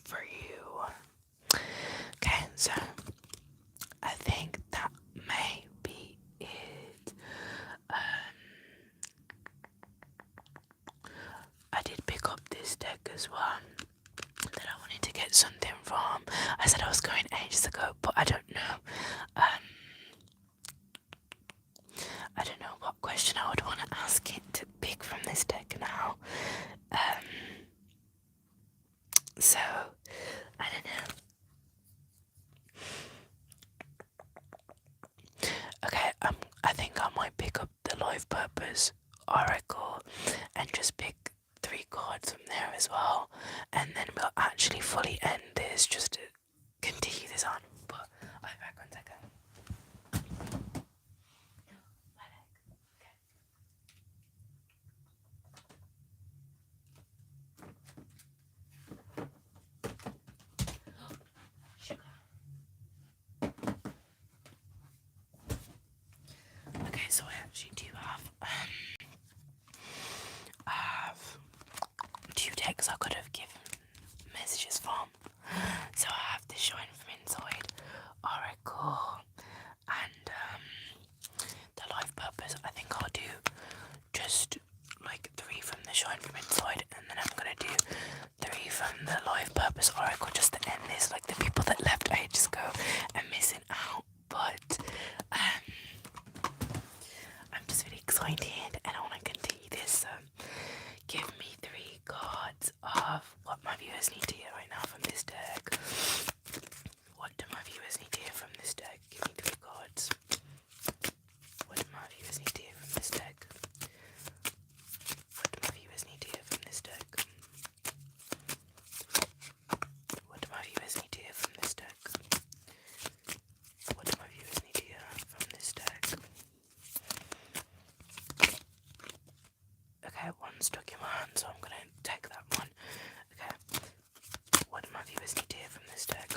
Speaker 1: for you. Okay, so I think that may be it. I did pick up this deck as well that I wanted to get something from. I said I was going ages ago, but I don't know. I don't know what question I would want to ask it to pick from this deck now. So I don't know. Okay, I think I might pick up the Life Purpose Oracle and just pick 3 cards from there as well, and then we'll actually fully end this just to continue this on. But I'll be back 1 second. Okay, so I actually do have 2 decks I could have given messages from. So I have the Shine from Inside Oracle and the Life Purpose. I think I'll do just like 3 from the Shine from Inside, and then I'm gonna do 3 from the Life Purpose Oracle just to end this. Like the people that left ages ago are missing out, but I'm just really excited and I want to continue this. So give me 3 cards of what my viewers need to hear right now from this deck. What do my viewers need to hear from this deck? Give me 3 cards. What do my viewers need to hear from this deck? What do my viewers need to hear from this deck? What do my viewers need to hear from this deck? What do my viewers need to hear from this deck? Okay, one stuck in my hand, so I'm gonna take that one. Okay, what do my viewers need to hear from this deck?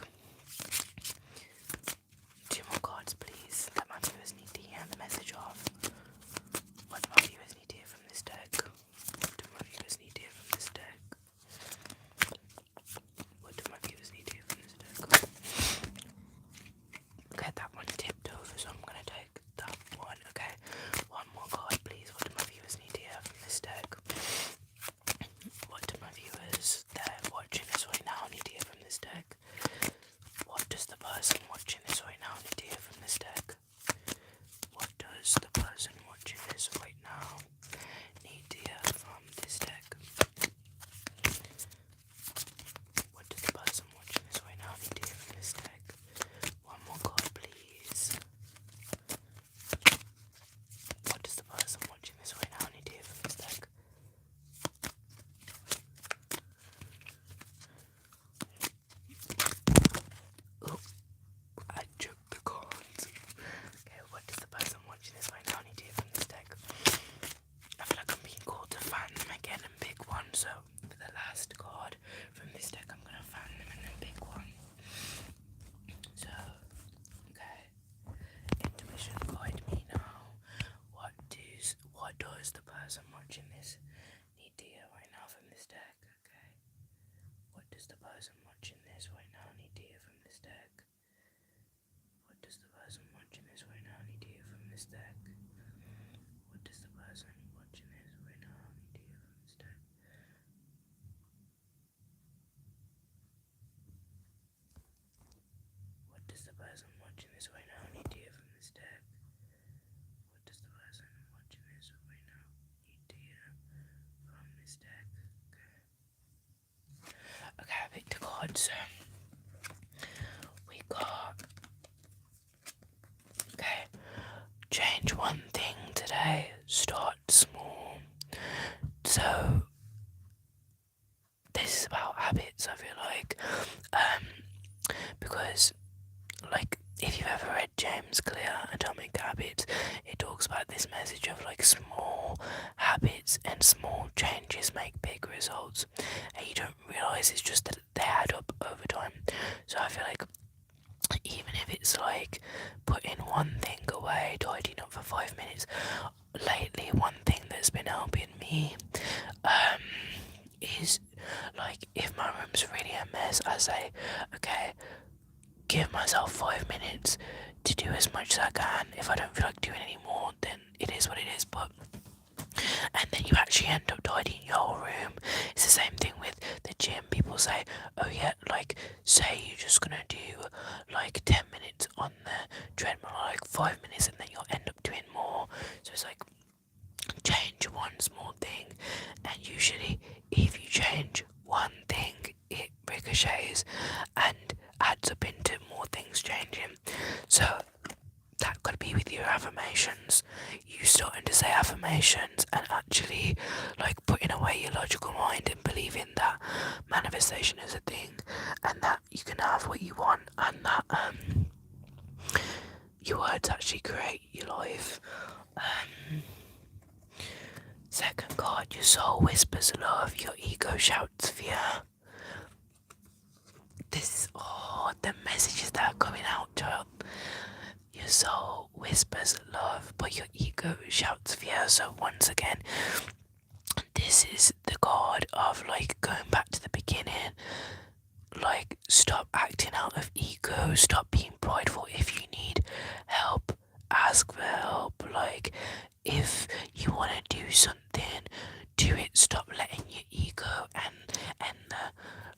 Speaker 1: 2 more cards, please, that my viewers need to hear the message of. What do my viewers need to hear from this deck? What do my viewers need to hear from this deck? What do my viewers need to hear from this deck? Okay, that one tipped over, so I'm gonna take that one. Okay, 1 more card, please. What do my viewers need to hear from this deck? What do my viewers that are watching this right now need to hear from this deck? What does the person watching this right now need to hear from this deck? What does the person watching this right now need to hear from this deck? What does the person watching this right now need to hear from this deck? 1 more card, please. What does the person watching this right now need to hear from this deck? Oh, I choked the cards. Okay, what does the person watching this right now need to hear from this deck? I feel like I'm being called to fan them again and pick one, so for the last card from this deck, I'm gonna fan them and then pick one. So, okay, intuition, guide me now. What does the person watching this need to hear right now from this deck? Okay, what does the person watching this right now need to hear from this deck? What does the person watching this right now need to hear from this deck? does the person watching this right now need to hear from this deck? What does the person watching this right now need to hear from this deck? Okay, I picked a card, so we got. Okay, change one thing today, start small. So, this is about habits, I feel like. Because, like, if you've ever read James Clear, Atomic Habits, it talks about this message of like small habits and small changes make big results, and you don't realize it's just that they add up over time. So I feel like even if it's like putting one thing away, tidying up for 5 minutes, lately one thing that's been helping me is like if my room's really a mess, I say, okay, give myself 5 minutes to do as much as I can. If I don't feel like doing any more, then it is what it is. But and then you actually end up tidying your whole room. It's the same thing with the gym. People say, oh yeah, like say you're just gonna do like 10 minutes on the treadmill, or like 5 minutes, and then you'll end up doing more. So it's like change one small thing, and usually if you change one thing, it ricochets and adds up into more things changing. So that could be with your affirmations. You starting to say affirmations and actually like putting away your logical mind and believing that manifestation is a thing and that you can have what you want, and that your words actually create your life. Second card, your soul whispers love, your ego shouts fear. The messages that are coming out, child. Your soul whispers love, but your ego shouts fear. So once again, this is the card of like going back to the beginning. Like, stop acting out of ego, stop being prideful. If you need help, ask for help. Like, if you want to do something, do it. Stop letting your ego and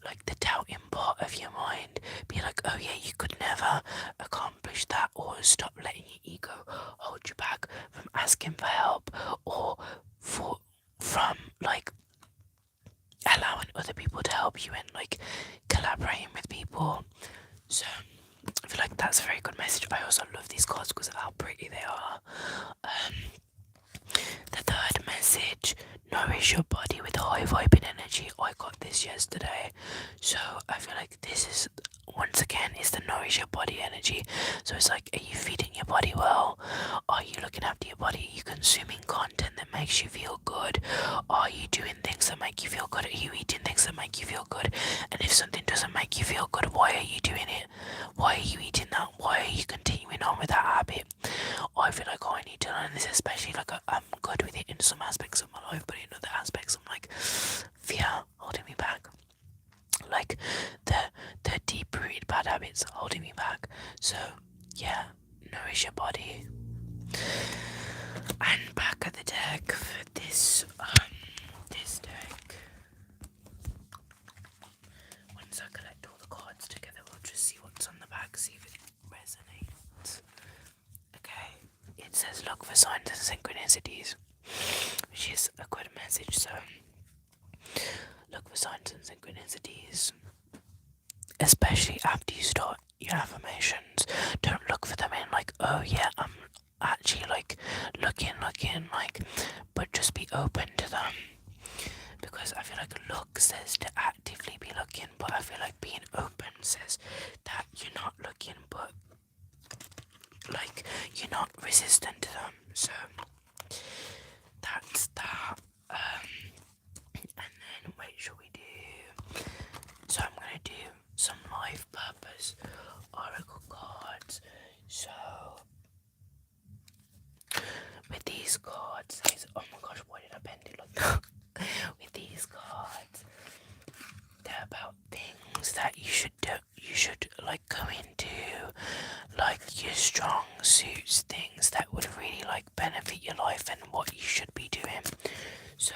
Speaker 1: like the doubting part of your mind be like, oh yeah, you could never accomplish that, or stop letting your ego hold you back from asking for help, or from like allowing other people to help you and like collaborating with people. So I feel like that's a very good message. I also love these cards because of how pretty they are. The third message, nourish your body with high vibing energy. I got this yesterday, so I feel like this is, once again, is the nourish your body energy. So it's like, are you feeding your body well? Are you looking after your body? Are you consuming content that makes you feel good? Are you doing things that make you feel good? Are you eating things that make you feel good? And if something doesn't make you feel good, why are you doing it? Why are you eating that? Why are you continuing on with that habit? I feel like I need to learn this, especially like I'm good with it in some aspects of my life, but in other aspects I'm like, fear holding me back. Like the deep rooted bad habits holding me back. So yeah, nourish your body. And back at the deck for this deck. Once I collect all the cards together, we'll just see what's on the back, see if it resonates. Okay, it says look for signs and synchronicities, which is a good message. So look for signs and synchronicities, especially after you start your affirmations. Don't look for them in like, oh yeah, I'm actually like looking, like, but just be open to them. Because I feel like look says to actively be looking, but I feel like being open says that you're not looking, but like you're not resistant to them. So that's that. And then wait, shall we do? So I'm gonna do some life purpose oracle cards. So with these cards, oh my gosh, why did I bend it like that? With these cards, they're about things that you should do. You should like go into, like your strong suits, things that would really like benefit your life and what you should be doing. So,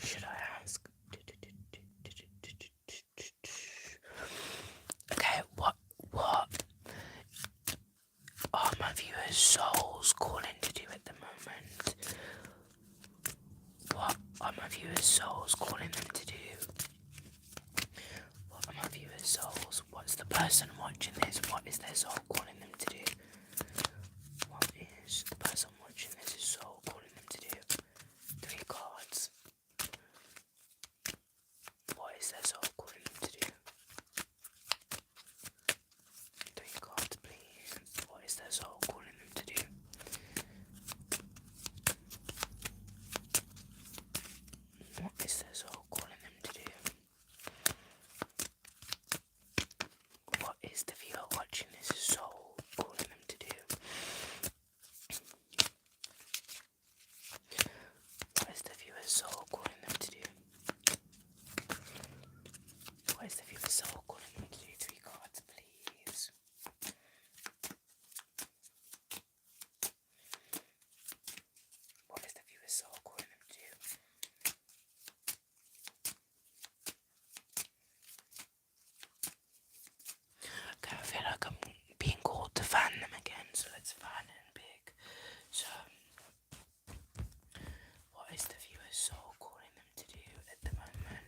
Speaker 1: should I ask? What are my viewers' souls calling them to do? What are my viewers' souls? What's the person watching this? What is their soul calling them to do? What is the person watching this' soul calling them to do? 3 cards. What is their soul calling them to do? 3 cards, please. What is their soul calling them to do? What is their soul calling them to do? What is the viewer watching this soul calling them to do? What is the viewer's soul calling them to do? What is the viewer's soul calling them to do? 3 cards, please. What is the viewer's soul calling them to do? Okay, I feel like I'm being called to fan them again, so let's fan it big. So, what is the viewer's soul calling them to do at the moment?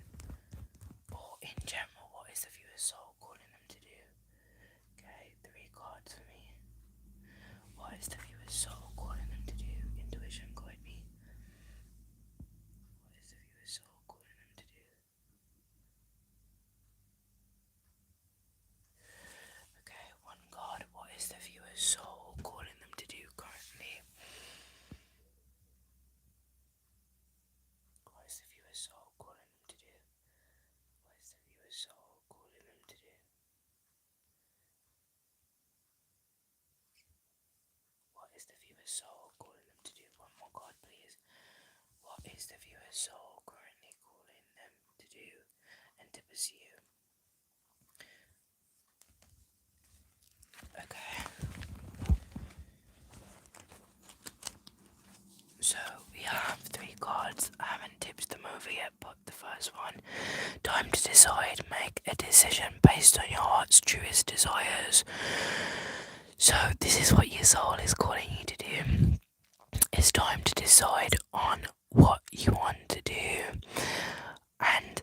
Speaker 1: Or in general, what is the viewer's soul calling them to do? Okay, 3 cards for me. What is the viewer's soul calling them to do? Intuition, guide me. What is the viewer's soul calling them to do? Okay, 1 card. What is the viewer's soul calling them to do currently? What is the viewer's soul calling them to do? What is the viewer's soul calling them to do? What is the viewer's soul calling them to do? 1 more card, please. What is the viewer's soul currently calling them to do and to pursue? Okay. So we have 3 cards. I haven't tipped them over yet, but the first one, time to decide, make a decision based on your heart's truest desires. So this is what your soul is calling you to do. It's time to decide on what you want to do and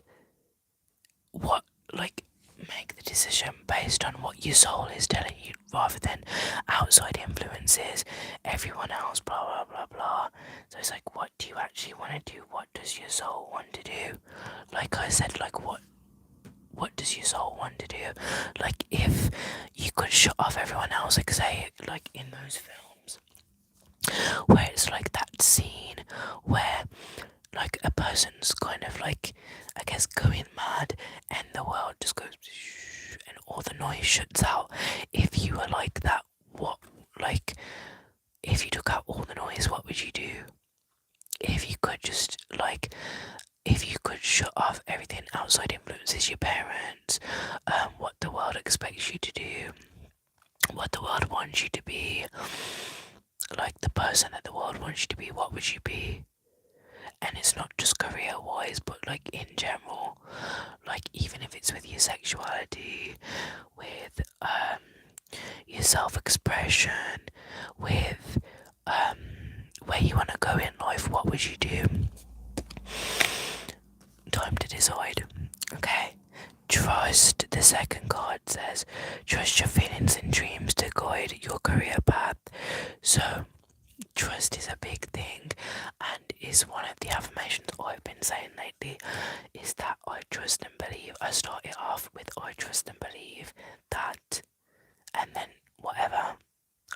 Speaker 1: what, like, make the decision based on what your soul is telling you rather than outside influences, everyone else, blah blah blah blah. So it's like, what do you actually want to do? What does your soul want to do? Like I said, like what does your soul want to do? Like, if you could shut off everyone else, like say like in those films where it's like that scene where like a person's kind of like, I guess, going mad and the world just goes and all the noise shuts out. If you were like that, what, like, if you took out all the noise, what would you do? If you could just, like, if you could shut off everything outside influences, your parents, what the world expects you to do, what the world wants you to be, like the person that the world wants you to be, what would you be? And it's not just career wise, but like in general, like even if it's with your sexuality, with your self-expression, with where you want to go in life, what would you do? Time to decide. Okay. Trust, the second card says, trust your feelings and dreams to guide your career path. So trust is a big thing, and is one of the affirmations I've been saying lately, is that I trust and believe. I start it off with I trust and believe that, and then whatever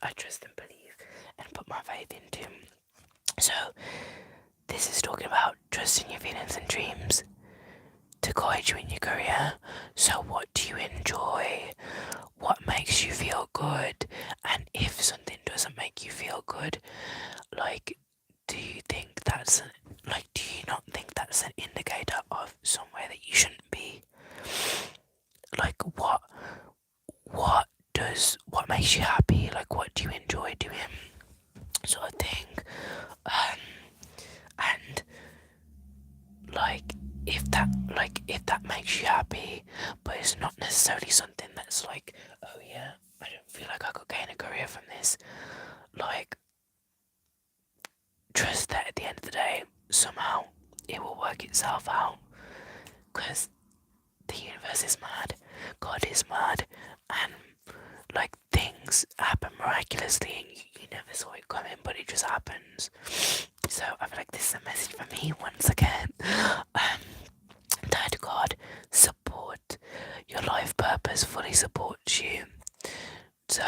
Speaker 1: I trust and believe and put my faith into. So this is talking about trusting your feelings and dreams to guide you in your career. So what do you enjoy? What makes you feel good? And if something doesn't make you feel good, like, do you not think that's an indicator of somewhere that you shouldn't be? Like, what makes you happy? Like, what do you enjoy doing? Sort of thing. And if that makes you happy, but it's not necessarily something that's like, oh yeah, I don't feel like I could gain a career from this. Like, trust that at the end of the day, somehow it will work itself out. Because the universe is mad, God is mad, and like things happen miraculously and you never saw it coming, but it just happens. So I feel like this is a message for me once again. That God support your life purpose, fully supports you. So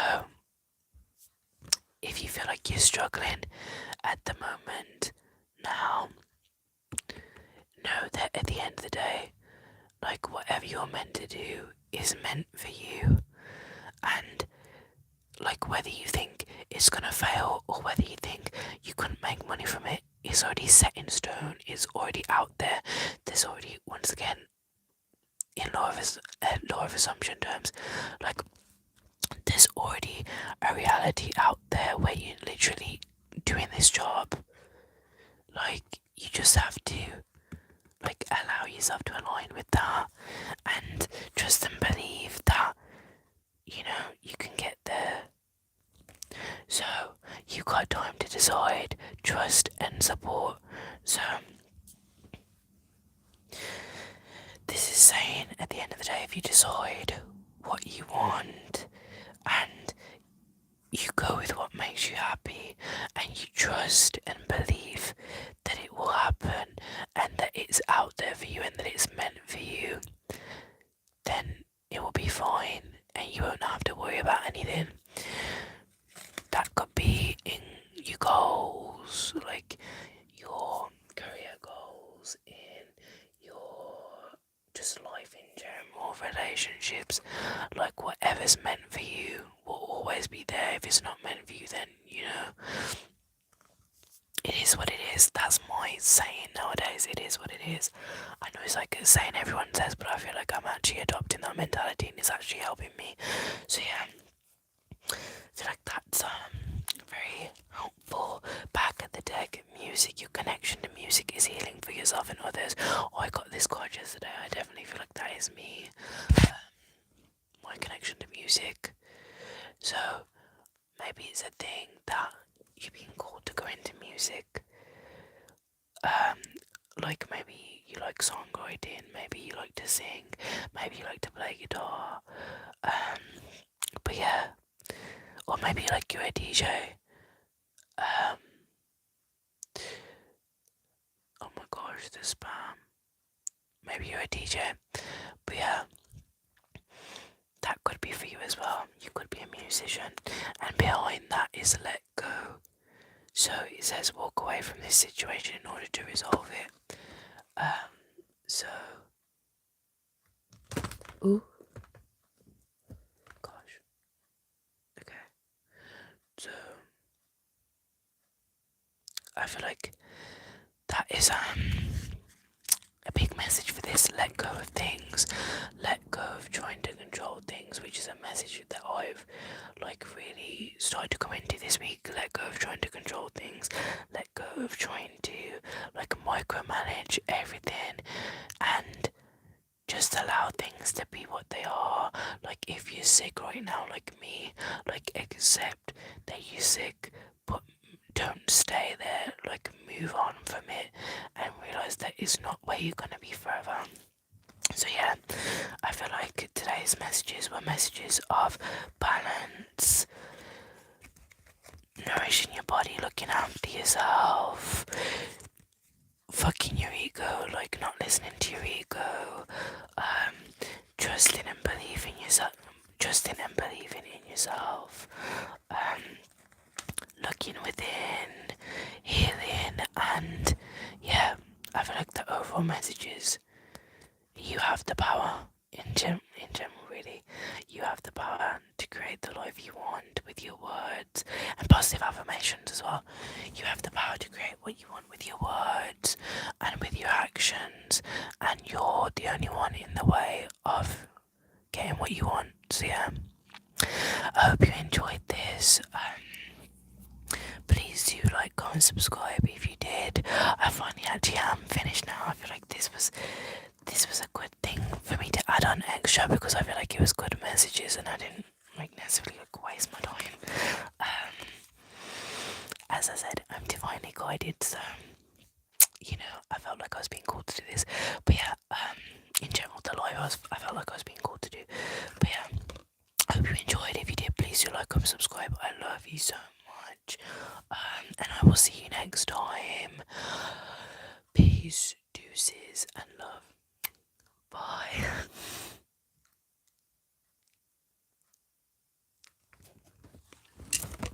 Speaker 1: if you feel like you're struggling at the moment now, know that at the end of the day, like whatever you're meant to do is meant for you. And like whether you think it's gonna fail or whether you think you couldn't make money from it, it's already set in stone, it's already out there. There's already, once again, in law of assumption terms, like there's already a reality out there where you're literally doing this job. Like you just have to like allow yourself to align with that and trust and believe that you know you can get there. So you got time to decide, trust and support. So this is saying at the end of the day, if you decide what you want and you go with what makes you happy and you trust and believe that it will happen and that it's out there for you and that it's meant for you, then it will be fine and you won't have to worry about anything. That could be in your goals, like your career goals, in your just life in general, relationships, like whatever's meant for you will always be there. If it's not meant for you, then you know it is what it is. That's my saying nowadays. It is what it is. I know it's like a saying everyone says, but I feel like I'm actually adopting that mentality and it's actually helping me. So yeah, I feel like that's very helpful. Back at the deck, music, your connection to music is healing for yourself and others. Oh, I got this card yesterday. I definitely feel like that is me. My connection to music. So maybe it's a thing that you're being called to go into music. Like maybe you like songwriting, maybe you like to sing, maybe you like to play guitar. But yeah, or maybe like you're a DJ. Oh my gosh, the spam. Maybe you're a DJ. But yeah, that could be for you as well. You could be a musician. And behind that is let go. So it says walk away from this situation in order to resolve it. So ooh, gosh. Okay. So I feel like that is a big message for this. Let go of things. Let go of trying to control things, which is a message that I've like really started to come into this week. Let go of trying to control things. Let go of trying to like micromanage everything and just allow things to be what they are. Like if you're sick right now, like me, like accept that you're sick, but don't stay there. Like move on from it and realize that it's not where you're gonna be forever. So yeah, I feel like today's messages were messages of balance, nourishing your body, looking after yourself, fucking your ego, like not listening to your ego, trusting and believing yourself, looking within, healing, and yeah, I feel like the overall message is you have the power in general, really. You have the power to create the life you want with your words and positive affirmations as well. You have the power to create what you want with your words and with your actions, and you're the only one in the way of getting what you want. So yeah, I hope you enjoyed this. Please do like, comment, subscribe if you did. I finally actually am finished now. I feel like this was a good thing for me to add on extra because I feel like it was good messages and I didn't like necessarily like waste my time. As I said, I'm divinely guided, so you know I felt like I was being called to do this. But yeah, in general, the live I felt like I was being called to do. But yeah, I hope you enjoyed. If you did, please do like, comment, subscribe. I love you so much. And I will see you next time.